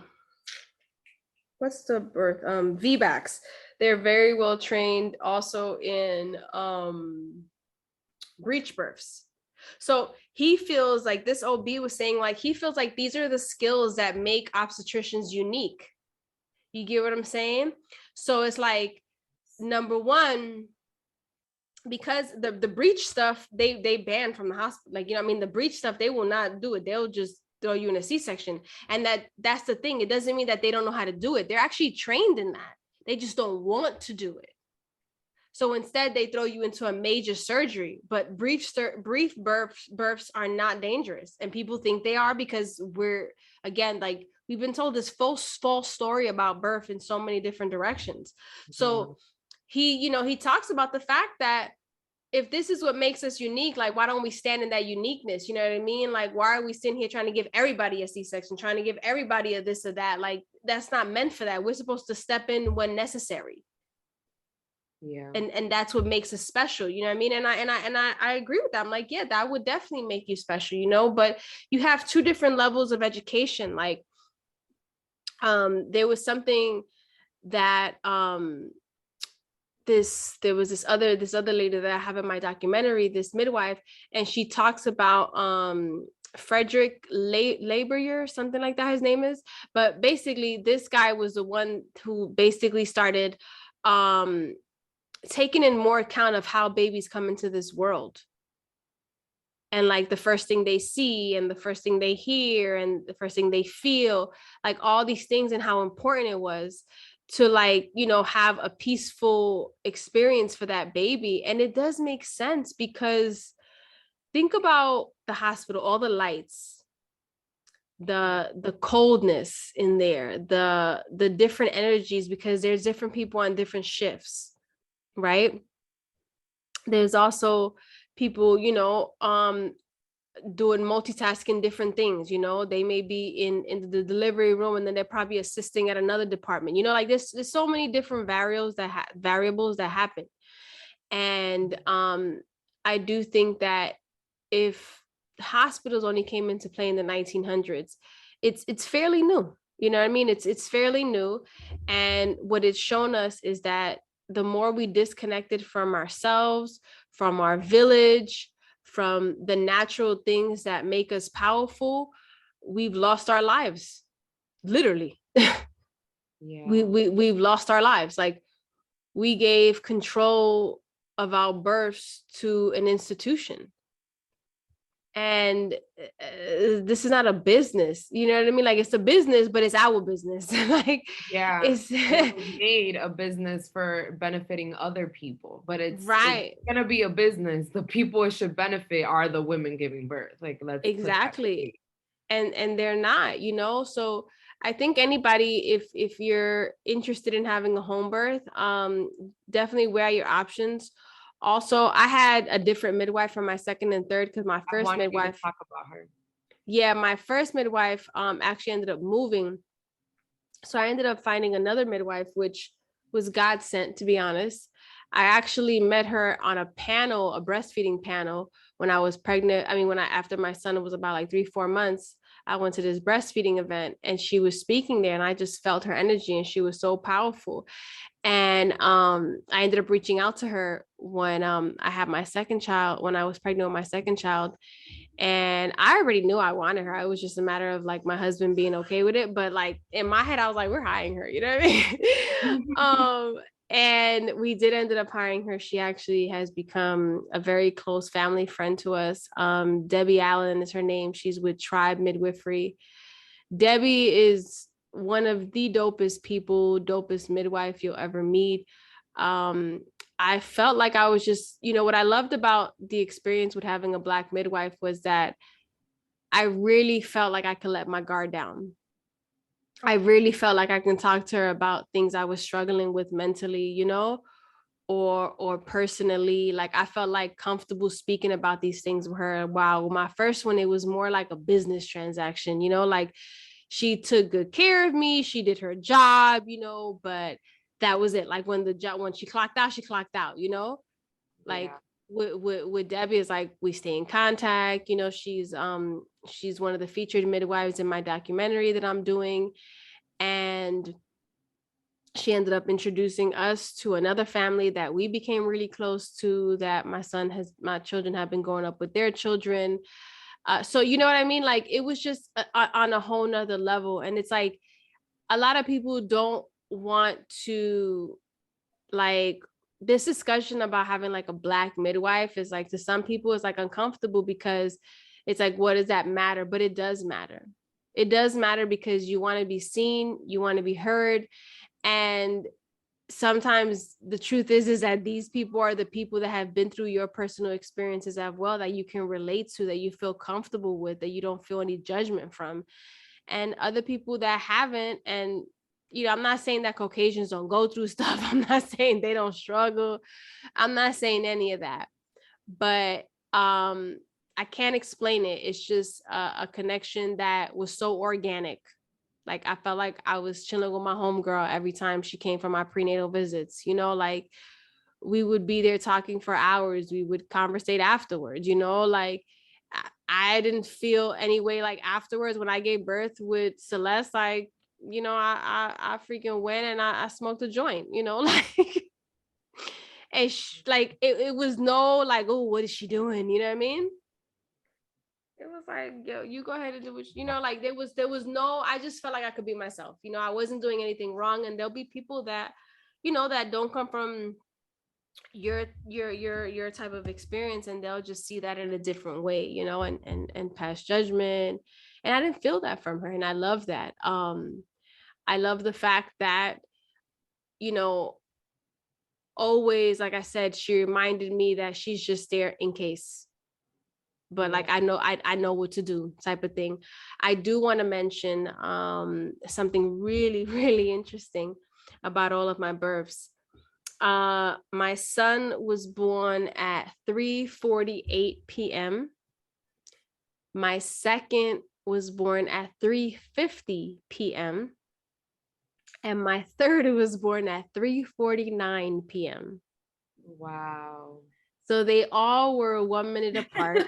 What's the birth? VBACs. They're very well trained also in breech births. So he feels like, this OB was saying, like, he feels like these are the skills that make obstetricians unique. You get what I'm saying? So it's like, number one, because the breech stuff, they ban from the hospital. Like, I mean, the breech stuff, they will not do it. They'll just throw you in a C-section. And that's the thing. It doesn't mean that they don't know how to do it. They're actually trained in that. They just don't want to do it. So instead, they throw you into a major surgery. But brief births are not dangerous, and people think they are because we're, again, like, we've been told this false story about birth in so many different directions. So he talks about the fact that if this is what makes us unique, like, why don't we stand in that uniqueness? You know what I mean? Like, why are we sitting here trying to give everybody a C-section, trying to give everybody a this or that? Like, that's not meant for that. We're supposed to step in when necessary. Yeah. And that's what makes us special, you know what I mean? And I agree with that. I'm like, yeah, that would definitely make you special, but you have two different levels of education. Like, there was something that there was this other lady that I have in my documentary, this midwife, and she talks about Frederick Laberier, something like that his name is. But basically, this guy was the one who basically started taking in more account of how babies come into this world, and like the first thing they see and the first thing they hear and the first thing they feel, like all these things, and how important it was to, like, have a peaceful experience for that baby. And it does make sense, because think about the hospital, all the lights, the coldness in there, the different energies, because there's different people on different shifts, right? There's also people, doing multitasking different things. They may be in the delivery room, and then they're probably assisting at another department. Like, there's so many different variables that happen. And I do think that if hospitals only came into play in the 1900s, it's fairly new. You know what I mean? It's fairly new. And what it's shown us is that the more we disconnected from ourselves, from our village, from the natural things that make us powerful, we've lost our lives, literally. Yeah. We've lost our lives. Like, we gave control of our births to an institution. And this is not a business, you know what I mean? Like, it's a business, but it's our business. Like, Yeah. it's It was made a business for benefiting other people, but it's right. gonna be a business. The people it should benefit are the women giving birth. Like, let's put that Exactly. straight. And they're not, you know. So I think anybody, if you're interested in having a home birth, definitely weigh your options. Also, I had a different midwife for my second and third, because my I first wanted you to midwife, talk about her. yeah, my first midwife actually ended up moving. So I ended up finding another midwife, which was God sent, to be honest. I actually met her on a panel, a breastfeeding panel, when I was pregnant. I mean, after my son was about like 3-4 months, I went to this breastfeeding event and she was speaking there, and I just felt her energy and she was so powerful. And I ended up reaching out to her when I had my second child, when I was pregnant with my second child. And I already knew I wanted her. It was just a matter of like my husband being okay with it. But like in my head, I was like, we're hiring her, you know what I mean? And we did ended up hiring her. She actually has become a very close family friend to us. Debbie Allen is her name. She's with Tribe Midwifery. Debbie is one of the dopest people, dopest midwife you'll ever meet. Um, I felt like I was just, what I loved about the experience with having a Black midwife was that I really felt like I could let my guard down. I really felt like I can talk to her about things I was struggling with mentally, or personally. Like, I felt like comfortable speaking about these things with her. Wow, my first one, it was more like a business transaction, like she took good care of me, she did her job, but that was it. Like, when she clocked out, she clocked out, like Yeah. with Debbie is like we stay in contact. She's one of the featured midwives in my documentary that I'm doing. And she ended up introducing us to another family that we became really close to, that my children have been growing up with their children. So you know what I mean? Like, it was just on a whole nother level. And it's like a lot of people don't want to, like, this discussion about having like a Black midwife is like, to some people it's like uncomfortable, because it's like, what does that matter? But it does matter. It does matter, because you want to be seen, you want to be heard. And sometimes the truth is that these people are the people that have been through your personal experiences as well, that you can relate to, that you feel comfortable with, that you don't feel any judgment from. And other people that haven't. And I'm not saying that Caucasians don't go through stuff. I'm not saying they don't struggle. I'm not saying any of that. But I can't explain it. It's just a connection that was so organic. Like, I felt like I was chilling with my homegirl every time she came for my prenatal visits. Like, we would be there talking for hours. We would conversate afterwards. Like, I didn't feel any way like afterwards when I gave birth with Celeste. Like, I freaking went and I smoked a joint. Like, and like it was no like, oh, what is she doing? You know what I mean? It was like, yo, you go ahead and do what like there was no, I just felt like I could be myself. I wasn't doing anything wrong. And there'll be people that, that don't come from your type of experience, and they'll just see that in a different way, and pass judgment. And I didn't feel that from her. And I love that. I love the fact that, you know, always, like I said, she reminded me that she's just there in case. But like, I know what to do, type of thing. I do want to mention something really, really interesting about all of my births. My son was born at 3:48 p.m. My second was born at 3:50 p.m. And my third was born at 3:49 p.m. Wow. So they all were 1 minute apart.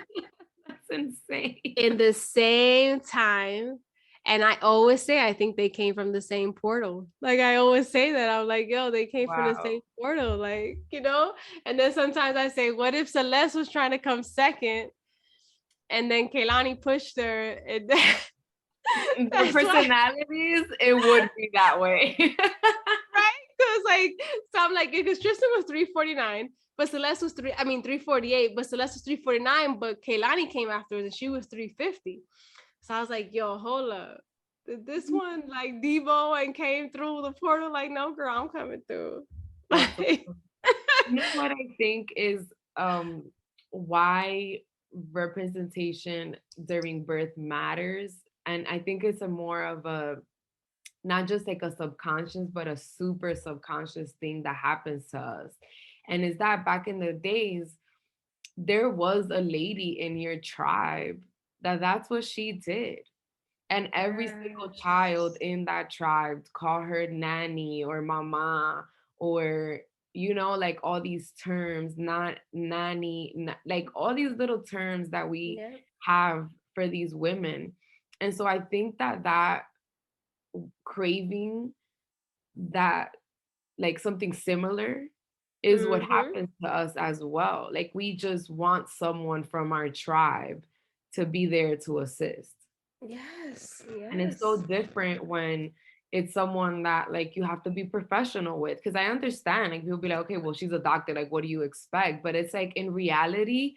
That's insane. In the same time. And I always say, I think they came from the same portal. Like, I always say that. I'm like, yo, they came from the same portal. Like, and then sometimes I say, what if Celeste was trying to come second and then Kehlani pushed her? And their personalities, it would be that way. Right? So it's like, so I'm like, because Tristan was 3:49, but Celeste was 348, but Celeste was 349, but Kaylani came afterwards and she was 350. So I was like, yo, hold up. Did this one like Devo and came through the portal? Like, no, girl, I'm coming through. Like, you know what I think is why representation during birth matters. And I think it's a more of a not just like a subconscious, but a super subconscious thing that happens to us. And is that back in the days, there was a lady in your tribe that's what she did. And every single child in that tribe call her nanny or mama or, you know, like all these terms, not nanny, like all these little terms that we have for these women. And so I think that craving that like something similar is what happens to us as well. Like we just want someone from our tribe to be there to assist. Yes. And it's so different when it's someone that like you have to be professional with. Because I understand, like people be like, okay, well, she's a doctor, like what do you expect? But it's like in reality,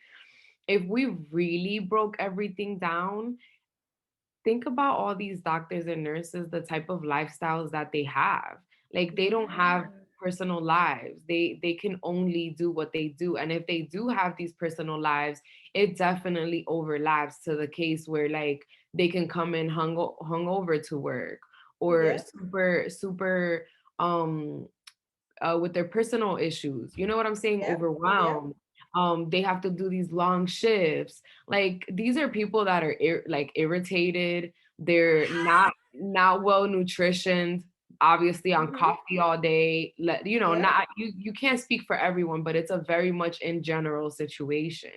if we really broke everything down, think about all these doctors and nurses, the type of lifestyles that they have. Like they don't have personal lives. They can only do what they do. And if they do have these personal lives, it definitely overlaps to the case where like they can come in hungover to work or super with their personal issues. You know what I'm saying? Overwhelmed. They have to do these long shifts. Like these are people that are like irritated. They're not well nutritioned, obviously on coffee all day. You know, not you can't speak for everyone, but it's a very much in general situation.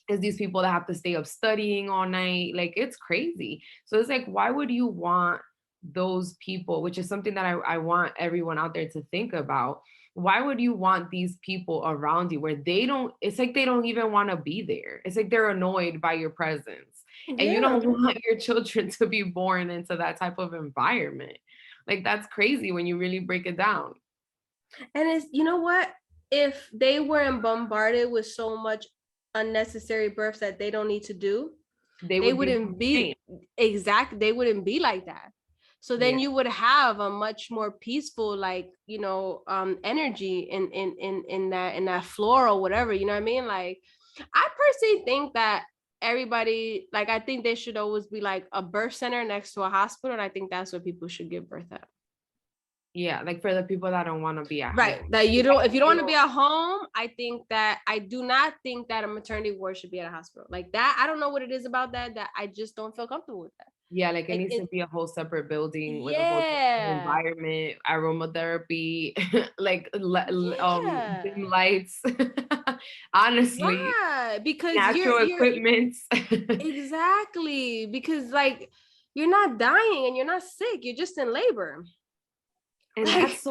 Is these people that have to stay up studying all night. Like it's crazy. So it's like, why would you want those people, which is something that I want everyone out there to think about. Why would you want these people around you where it's like they don't even want to be there. It's like they're annoyed by your presence. And you don't want your children to be born into that type of environment. Like that's crazy when you really break it down. And it's, you know what? If they weren't bombarded with so much unnecessary births that they don't need to do, they wouldn't be they wouldn't be like that. So then you would have a much more peaceful, like, you know, energy in that floor or whatever, you know what I mean? Like, I personally think that everybody, like, I think there should always be like a birth center next to a hospital. And I think that's where people should give birth at. Yeah, like for the people that don't want to be at home. That if you don't want to be at home, I do not think that a maternity ward should be at a hospital. Like that, I don't know what it is about that I just don't feel comfortable with that. Yeah, like it needs to be a whole separate building with a whole separate environment, aromatherapy, like dim lights. Honestly, because natural equipment. Exactly, because like you're not dying and you're not sick, you're just in labor. And that's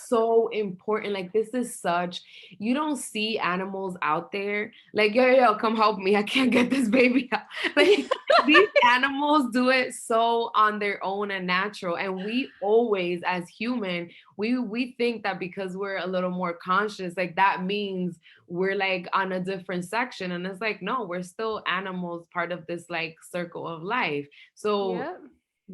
so important. Like this is such, you don't see animals out there like, yo, come help me. I can't get this baby out. Like these animals do it so on their own and natural. And we always, as human, we think that because we're a little more conscious, like that means we're like on a different section. And it's like, no, we're still animals, part of this like circle of life. So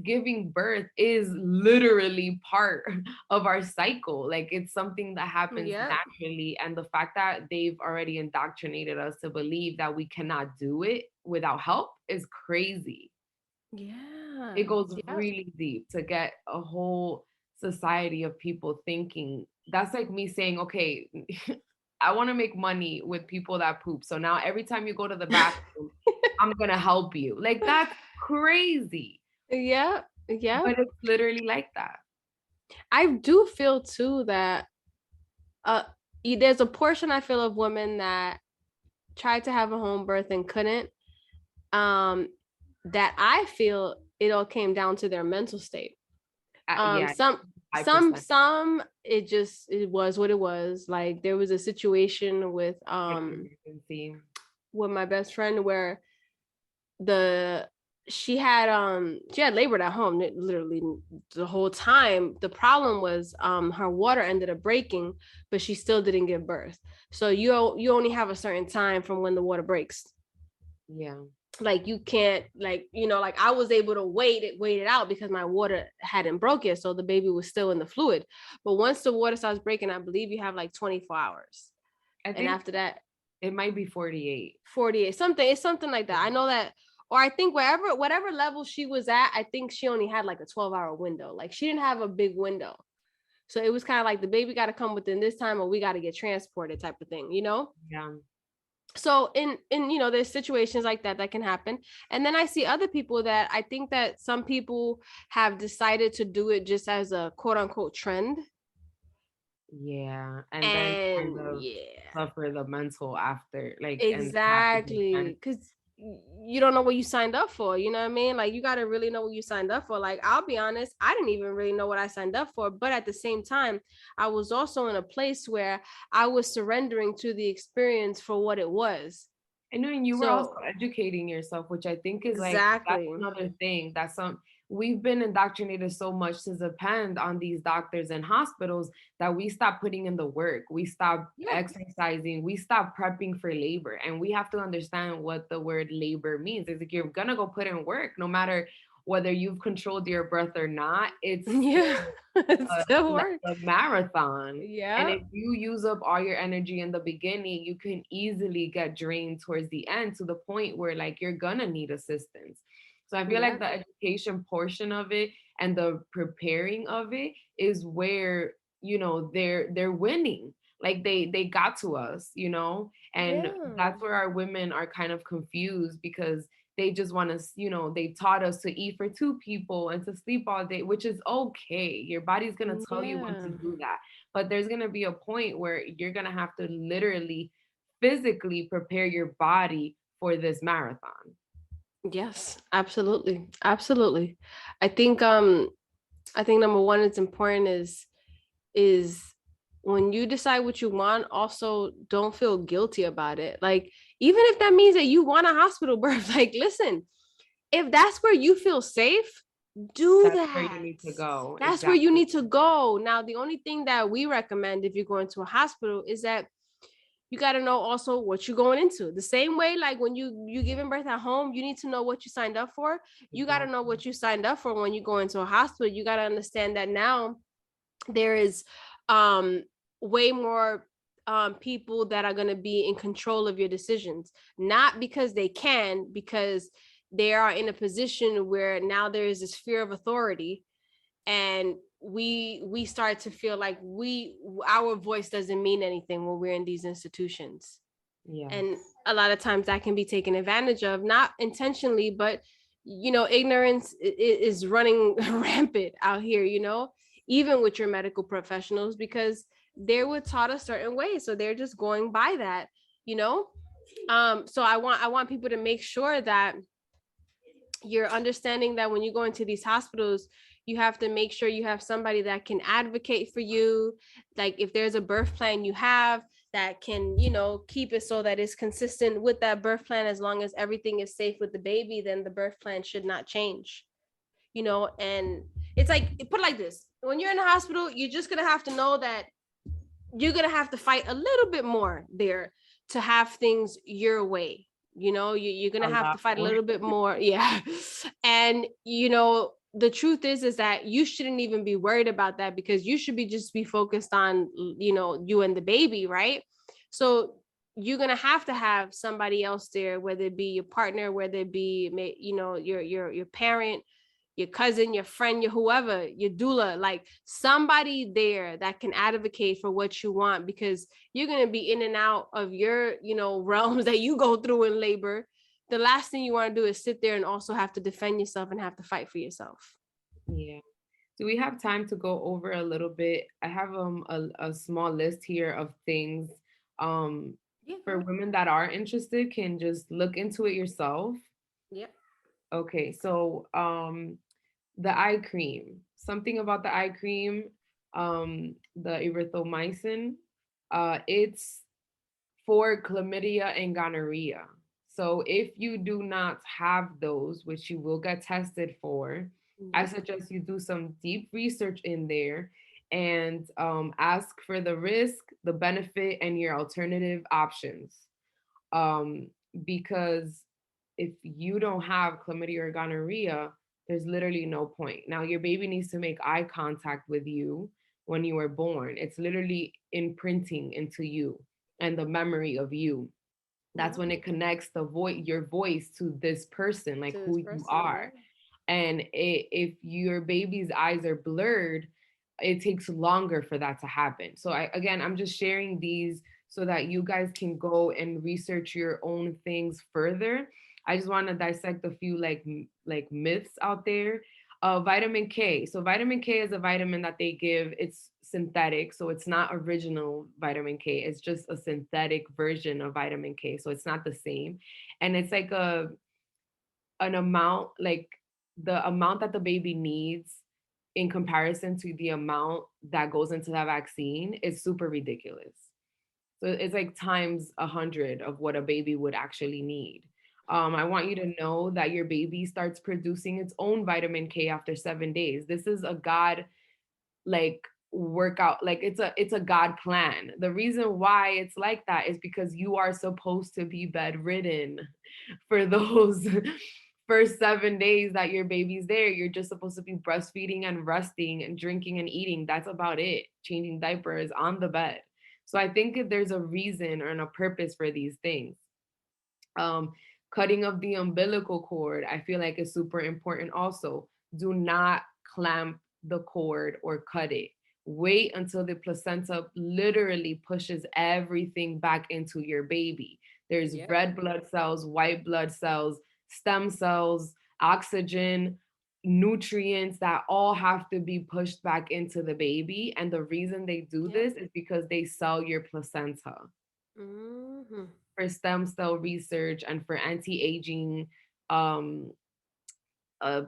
giving birth is literally part of our cycle. Like it's something that happens naturally. And the fact that they've already indoctrinated us to believe that we cannot do it without help is crazy. It goes really deep to get a whole society of people thinking. That's like me saying, okay, I want to make money with people that poop. So now every time you go to the bathroom, I'm going to help you. Like that's crazy. Yeah. But it's literally like that. I do feel too that there's a portion I feel of women that tried to have a home birth and couldn't. That I feel it all came down to their mental state. Some it was what it was. Like there was a situation with my best friend where she had labored at home literally the whole time. The problem was her water ended up breaking, but she still didn't give birth. So you only have a certain time from when the water breaks. Yeah. Like you can't, like, like I was able to wait it out because my water hadn't broke yet, so the baby was still in the fluid. But once the water starts breaking, I believe you have like 24 hours, I and think after that it might be 48. 48, something, it's something like that. I know that. Or I think whatever level she was at, I think she only had like a 12-hour window. Like she didn't have a big window. So it was kind of like the baby got to come within this time or we got to get transported type of thing, Yeah. So in there's situations like that can happen. And then I see other people that I think that some people have decided to do it just as a quote unquote trend. Yeah. And then kind And of yeah, suffer the mental after, like, and have to exactly, defend. because you don't know what you signed up for. You know what I mean? Like you got to really know what you signed up for. Like I'll be honest, I didn't even really know what I signed up for, but at the same time, I was also in a place where I was surrendering to the experience for what it was. I know, and you were also So educating yourself, which I think is like, that's exactly. another thing that we've been indoctrinated so much to depend on these doctors and hospitals that we stop putting in the work. We stop Yeah. exercising. We stop prepping for labor. And we have to understand what the word labor means. It's like you're gonna go put in work, no matter whether you've controlled your breath or not. It's Yeah. It still works. a marathon. And Yeah. if you use up all your energy in the beginning, you can easily get drained towards the end to the point where like you're gonna need assistance. So I feel Yeah. like the education portion of it and the preparing of it is where, they're winning. Like they got to us, and Yeah. that's where our women are kind of confused because they just want to, they taught us to eat for two people and to sleep all day, which is okay. Your body's going to tell you when to Yeah. do that. But there's going to be a point where you're going to have to literally physically prepare your body for this marathon. Yes, absolutely. Absolutely. I think number one, it's important is when you decide what you want, also don't feel guilty about it. Like even if that means that you want a hospital birth, like listen, if that's where you feel safe, do That's where you that. need to go. That's where you Exactly. need to go. Now, the only thing that we recommend if you're going to a hospital is that you got to know also what you're going into. The same way, like when you giving birth at home, you need to know what you signed up for. You got to know Exactly. what you signed up for when you go into a hospital. You got to understand that now there is um way more people that are going to be in control of your decisions, not because they can, because they are in a position where now there is this fear of authority, and we start to feel like our voice doesn't mean anything when we're in these institutions. Yeah. And a lot of times that can be taken advantage of, not intentionally, but ignorance is running rampant out here, even with your medical professionals, because they were taught a certain way, so they're just going by that, you know so I want people to make sure that you're understanding that when you go into these hospitals, you have to make sure you have somebody that can advocate for you. Like if there's a birth plan you have that can, keep it so that it's consistent with that birth plan, as long as everything is safe with the baby, then the birth plan should not change. And it's like, put it like this: when you're in the hospital, you're just gonna have to know that you're gonna have to fight a little bit more there to have things your way. You're gonna A have to lot fight a more. little bit more. Yeah. And the truth is that you shouldn't even be worried about that, because you should be focused on you and the baby, right? So you're gonna have to have somebody else there, whether it be your partner, whether it be your parent, your cousin, your friend, your whoever, your doula, like somebody there that can advocate for what you want, because you're going to be in and out of your, realms that you go through in labor. The last thing you want to do is sit there and also have to defend yourself and have to fight for yourself. Yeah. Do we have time to go over a little bit? I have a small list here of things um Yeah, go for ahead. women that are interested can just look into it yourself. Yeah. Okay, so the eye cream. Something about the eye cream, the erythromycin, it's for chlamydia and gonorrhea. So if you do not have those, which you will get tested for, I suggest you do some deep research in there and ask for the risk, the benefit, and your alternative options. Um, because if you don't have chlamydia or gonorrhea, there's literally no point. Now, your baby needs to make eye contact with you when you were born. It's literally imprinting into you and the memory of you. That's when it connects your voice to this person, like To this who you person, yeah. are. And if your baby's eyes are blurred, it takes longer for that to happen. So I'm just sharing these so that you guys can go and research your own things further. I just want to dissect a few like myths out there. Vitamin K. So vitamin K is a vitamin that they give. It's synthetic, so it's not original vitamin K. It's just a synthetic version of vitamin K. So it's not the same, and it's like an amount, like the amount that the baby needs in comparison to the amount that goes into that vaccine is super ridiculous. So it's like times 100 of what a baby would actually need. I want you to know that your baby starts producing its own vitamin K after 7 days. This is a God like workout, like it's a God plan. The reason why it's like that is because you are supposed to be bedridden for those first 7 days that your baby's there. You're just supposed to be breastfeeding and resting and drinking and eating. That's about it. Changing diapers on the bed. So I think that there's a reason and a purpose for these things. um Cutting of the umbilical cord, I feel like, is super important also. Do not clamp the cord or cut it. Wait until the placenta literally pushes everything back into your baby. There's Yep. red blood cells, white blood cells, stem cells, oxygen, nutrients that all have to be pushed back into the baby. And the reason they do Yep. this is because they sell your placenta Mm-hmm. for stem cell research and for anti-aging um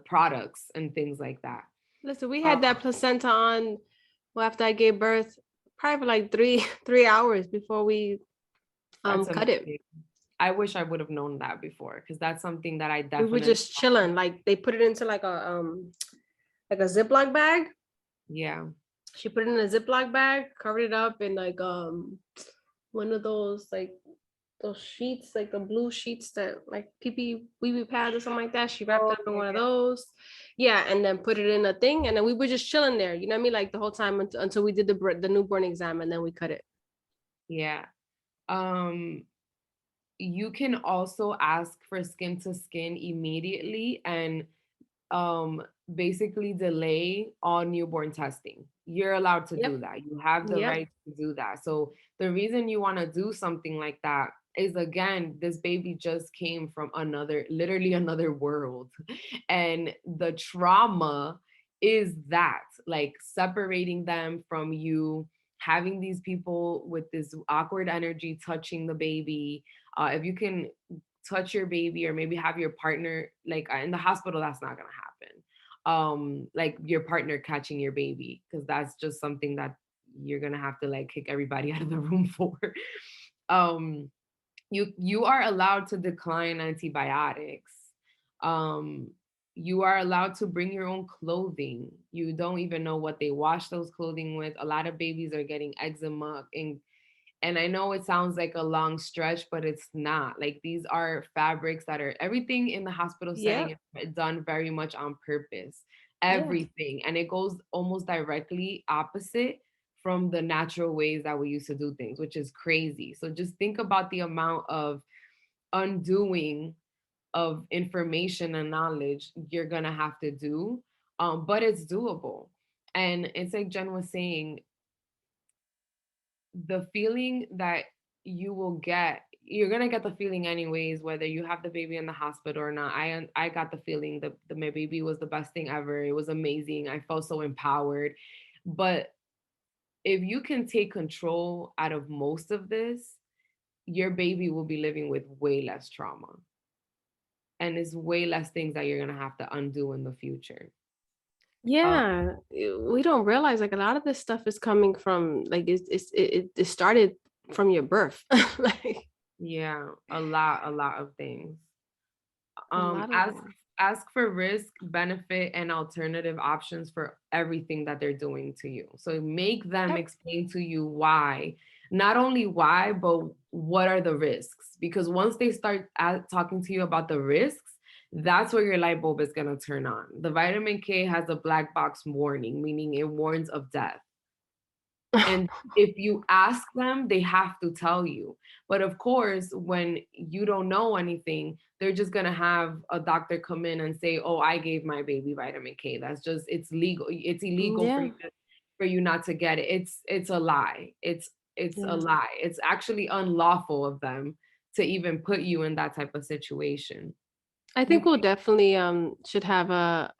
products and things like that. Listen, we Uh, had that placenta on, well, after I gave birth, probably for like three hours before we that's cut it. amazing. I wish I would have known that before, because that's something that I We were definitely just chilling. Like they put it into like a Ziploc bag. yeah. She put it in a Ziploc bag, covered it up in like one of those like those sheets, like the blue sheets that like pee wee wee pads or something like that. She wrapped Oh, it up in yeah, one of yeah. those. Yeah, and then put it in a thing, and then we were just chilling there. You know what I mean? Like the whole time until we did the newborn exam, and then we cut it. Yeah. Um, you can also ask for skin to skin immediately and um basically delay all newborn testing. You're allowed to do Yep. that. You have the Yep. right to do that. So the reason you want to do something like that is, again, this baby just came from literally another world. And the trauma is that, like, separating them from you, having these people with this awkward energy touching the baby. If you can touch your baby or maybe have your partner, like, in the hospital, that's not going to happen. Like your partner catching your baby, because that's just something that you're going to have to like kick everybody out of the room for. um you are allowed to decline antibiotics. um you are allowed to bring your own clothing. You don't even know what they wash those clothing with. A lot of babies are getting eczema, and I know it sounds like a long stretch, but it's not. Like, these are fabrics that are, everything in the hospital setting Yep. is done very much on purpose. Yeah. Everything. And it goes almost directly opposite from the natural ways that we used to do things, which is crazy. So just think about the amount of undoing of information and knowledge you're gonna have to do. But it's doable. And it's like Jen was saying, the feeling that you will get, you're gonna get the feeling anyways, whether you have the baby in the hospital or not. I got the feeling that my baby was the best thing ever. It was amazing. I felt so empowered. But if you can take control out of most of this, your baby will be living with way less trauma, and it's way less things that you're gonna have to undo in the future. uh, Yeah, we don't realize like a lot of this stuff is coming from like it started from your birth. Like Yeah, a lot of things. A lot of Ask things. ask for risk, benefit, and alternative options for everything that they're doing to you. So make them Yep. explain to you why, not only why, but what are the risks. Because once they start talking to you about the risks, that's where your light bulb is going to turn on. The vitamin K has a black box warning, meaning it warns of death. And if you ask them, they have to tell you. But of course, when you don't know anything, they're just going to have a doctor come in and say, "Oh, I gave my baby vitamin K." That's just, it's legal. It's illegal Yeah. for you not to get it. It's a lie. It's a Yeah. lie. It's actually unlawful of them to even put you in that type of situation. I You think we'll definitely should have a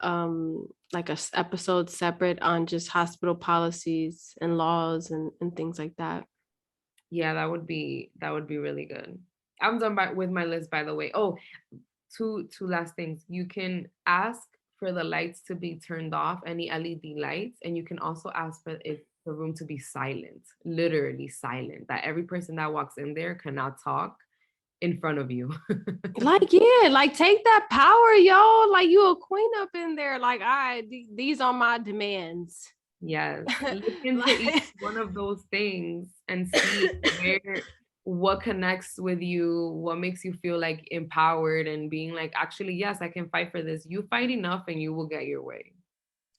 like a episode separate on just hospital policies and laws and things like that. Yeah, that would be really good. I'm done with my list, by the way. Oh, two last things. You can ask for the lights to be turned off, any LED lights, and you can also ask for the room to be silent, literally silent. That every person that walks in there cannot talk in front of you. Like, yeah, like take that power, yo. Like you a queen up in there. Like, all right, these are my demands. Yes. Look into each Like, one of those things and see what connects with you, what makes you feel like empowered and being like, actually, yes, I can fight for this. You fight enough and you will get your way.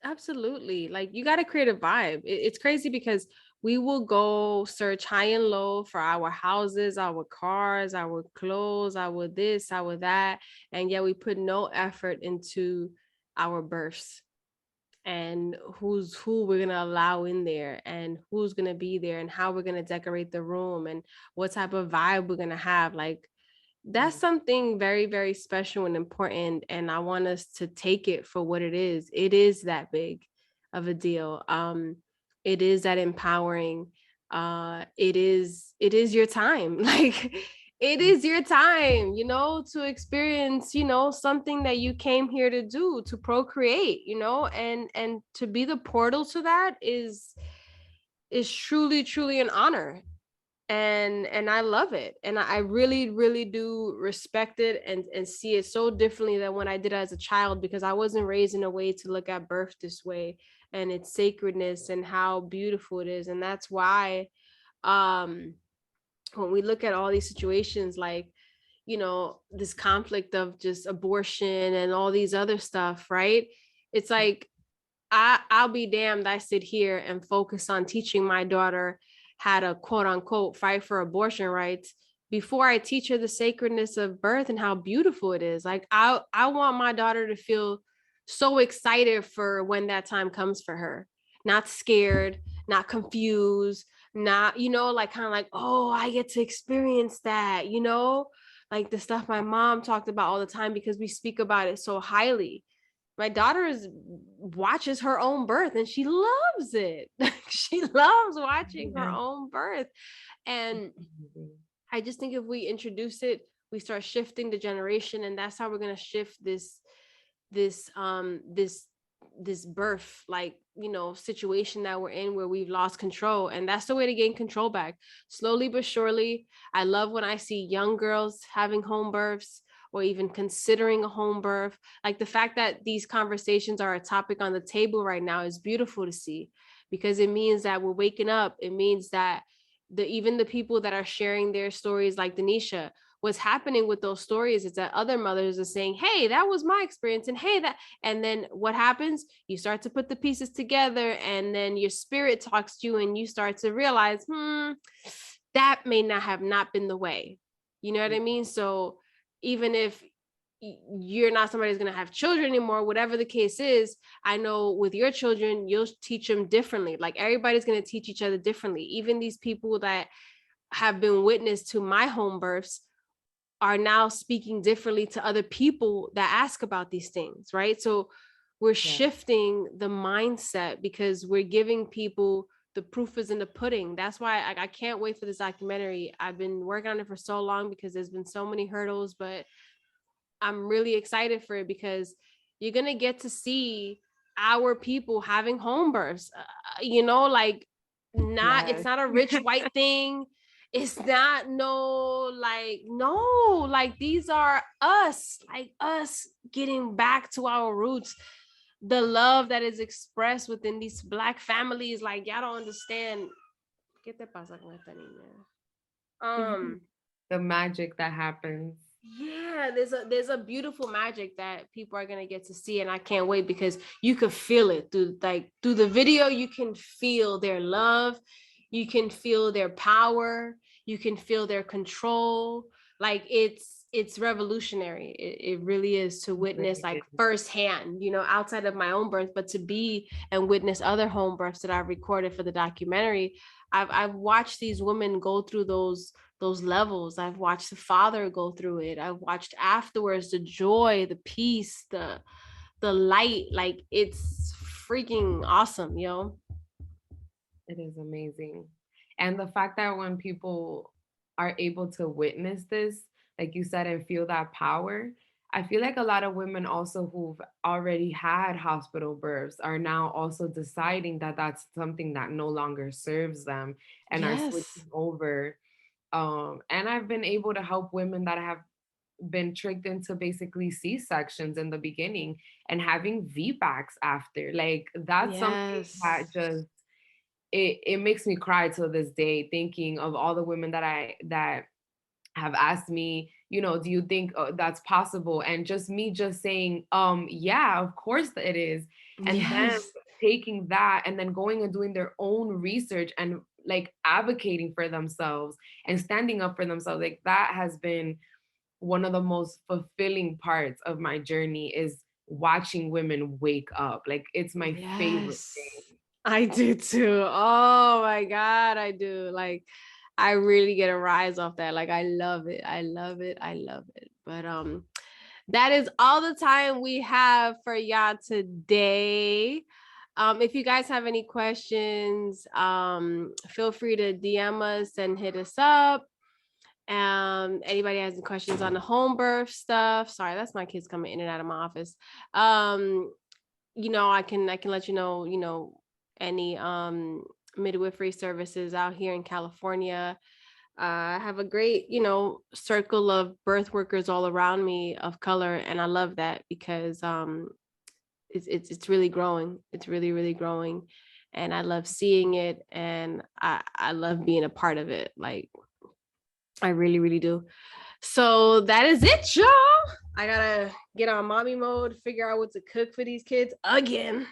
absolutely. Like you got to create a vibe. It's crazy because we will go search high and low for our houses, our cars, our clothes, our this, our that. And yet we put no effort into our births and who we're going to allow in there and who's going to be there and how we're going to decorate the room and what type of vibe we're going to have. Like that's Mm. something very, very special and important. And I want us to take it for what it is. It is that big of a deal. It is that empowering. It is your time. Like it is your time, to experience, something that you came here to do, to procreate, and to be the portal to that is truly, truly an honor, and I love it, and I really, really do respect it and see it so differently than when I did it as a child, because I wasn't raised in a way to look at birth this way and its sacredness and how beautiful it is. And that's why um when we look at all these situations, like, this conflict of just abortion and all these other stuff, right? It's like I'll be damned, I sit here and focus on teaching my daughter how to quote unquote fight for abortion rights before I teach her the sacredness of birth and how beautiful it is. Like I want my daughter to feel so excited for when that time comes for her, not scared, not confused, not, like kind of like, oh, I get to experience that, like the stuff my mom talked about all the time, because we speak about it so highly. My daughter watches her own birth and she loves it. She loves watching her Yeah. own birth. And I just think if we introduce it, we start shifting the generation, and that's how we're going to shift this birth, like, situation that we're in, where we've lost control. And that's the way to gain control back, slowly but surely. I love when I see young girls having home births or even considering a home birth. Like the fact that these conversations are a topic on the table right now is beautiful to see, because it means that we're waking up. It means that even the people that are sharing their stories, like Denisha, what's happening with those stories is that other mothers are saying, hey, that was my experience, and hey, that. And then what happens? You start to put the pieces together, and then your spirit talks to you, and you start to realize, that may not have not been the way. You know what I mean? So even if you're not somebody who's going to have children anymore, whatever the case is, I know with your children, you'll teach them differently. Like everybody's going to teach each other differently. Even these people that have been witness to my home births are now speaking differently to other people that ask about these things, right? So we're Yeah. shifting the mindset because we're giving people, the proof is in the pudding. That's why I can't wait for this documentary. I've been working on it for so long because there's been so many hurdles, but I'm really excited for it because you're going to get to see our people having home births, like it's Yes. not a rich white thing. It's not no, like these are us, like us getting back to our roots. The love that is expressed within these Black families, like y'all don't understand. ¿Qué te pasa con esta niña? The magic that happens. Yeah, there's a beautiful magic that people are gonna get to see, and I can't wait because you could feel it through the video. You can feel their love, you can feel their power, you can feel their control. Like it's revolutionary. It really is to witness like firsthand, outside of my own birth, but to be and witness other home births that I've recorded for the documentary. I've watched these women go through those levels. I've watched the father go through it. I've watched afterwards the joy, the peace, the light. Like it's freaking awesome, yo. It is amazing. And the fact that when people are able to witness this, like you said, and feel that power, I feel like a lot of women also who've already had hospital births are now also deciding that that's something that no longer serves them and are Yes. switching over. And I've been able to help women that have been tricked into basically C-sections in the beginning and having VBACs after. Like that's something Yes. that just it makes me cry till this day thinking of all the women that have asked me, do you think that's possible? And just me just saying, yeah, of course it is. And then Yes. taking that and then going and doing their own research and like advocating for themselves and standing up for themselves. Like that has been one of the most fulfilling parts of my journey is watching women wake up. Like it's my favorite Yes. thing. I do too. Oh my God, I do. Like I really get a rise off that. Like I love it. I love it. I love it. But that is all the time we have for y'all today. If you guys have any questions, feel free to DM us and hit us up. Anybody has any questions on the home birth stuff? Sorry, that's my kids coming in and out of my office. I can let you know, any midwifery services out here in California. I have a great, circle of birth workers all around me of color, and I love that because it's really growing. It's really really growing, and I love seeing it, and I love being a part of it. Like I really really do. So that is it, y'all. I gotta get on mommy mode, figure out what to cook for these kids again.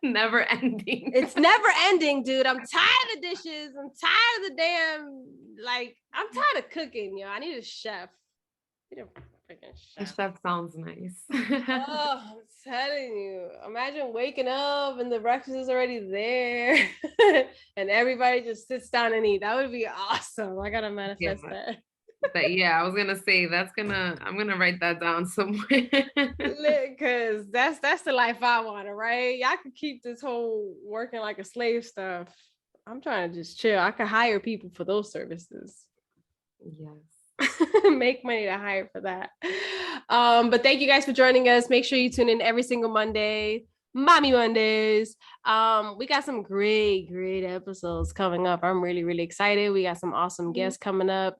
Never ending. It's never ending, dude. I'm tired of dishes. I'm tired of the damn, I'm tired of cooking, yo. I need a chef. I need a freaking A chef. chef sounds nice. Oh, I'm telling you. Imagine waking up and the breakfast is already there and everybody just sits down and eat. That would be awesome. I gotta Yeah. manifest that. I was gonna say I'm gonna write that down somewhere. Because that's the life I want, right? Y'all could keep this whole working like a slave stuff. I'm trying to just chill. I could hire people for those services. Yes. Make money to hire for that. But thank you guys for joining us. Make sure you tune in every single Monday, Mommy Mondays. We got some great, great episodes coming up. I'm really, really excited. We got some awesome guests coming up.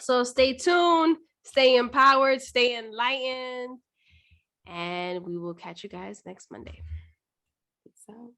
So stay tuned, stay empowered, stay enlightened, and we will catch you guys next Monday. Peace out.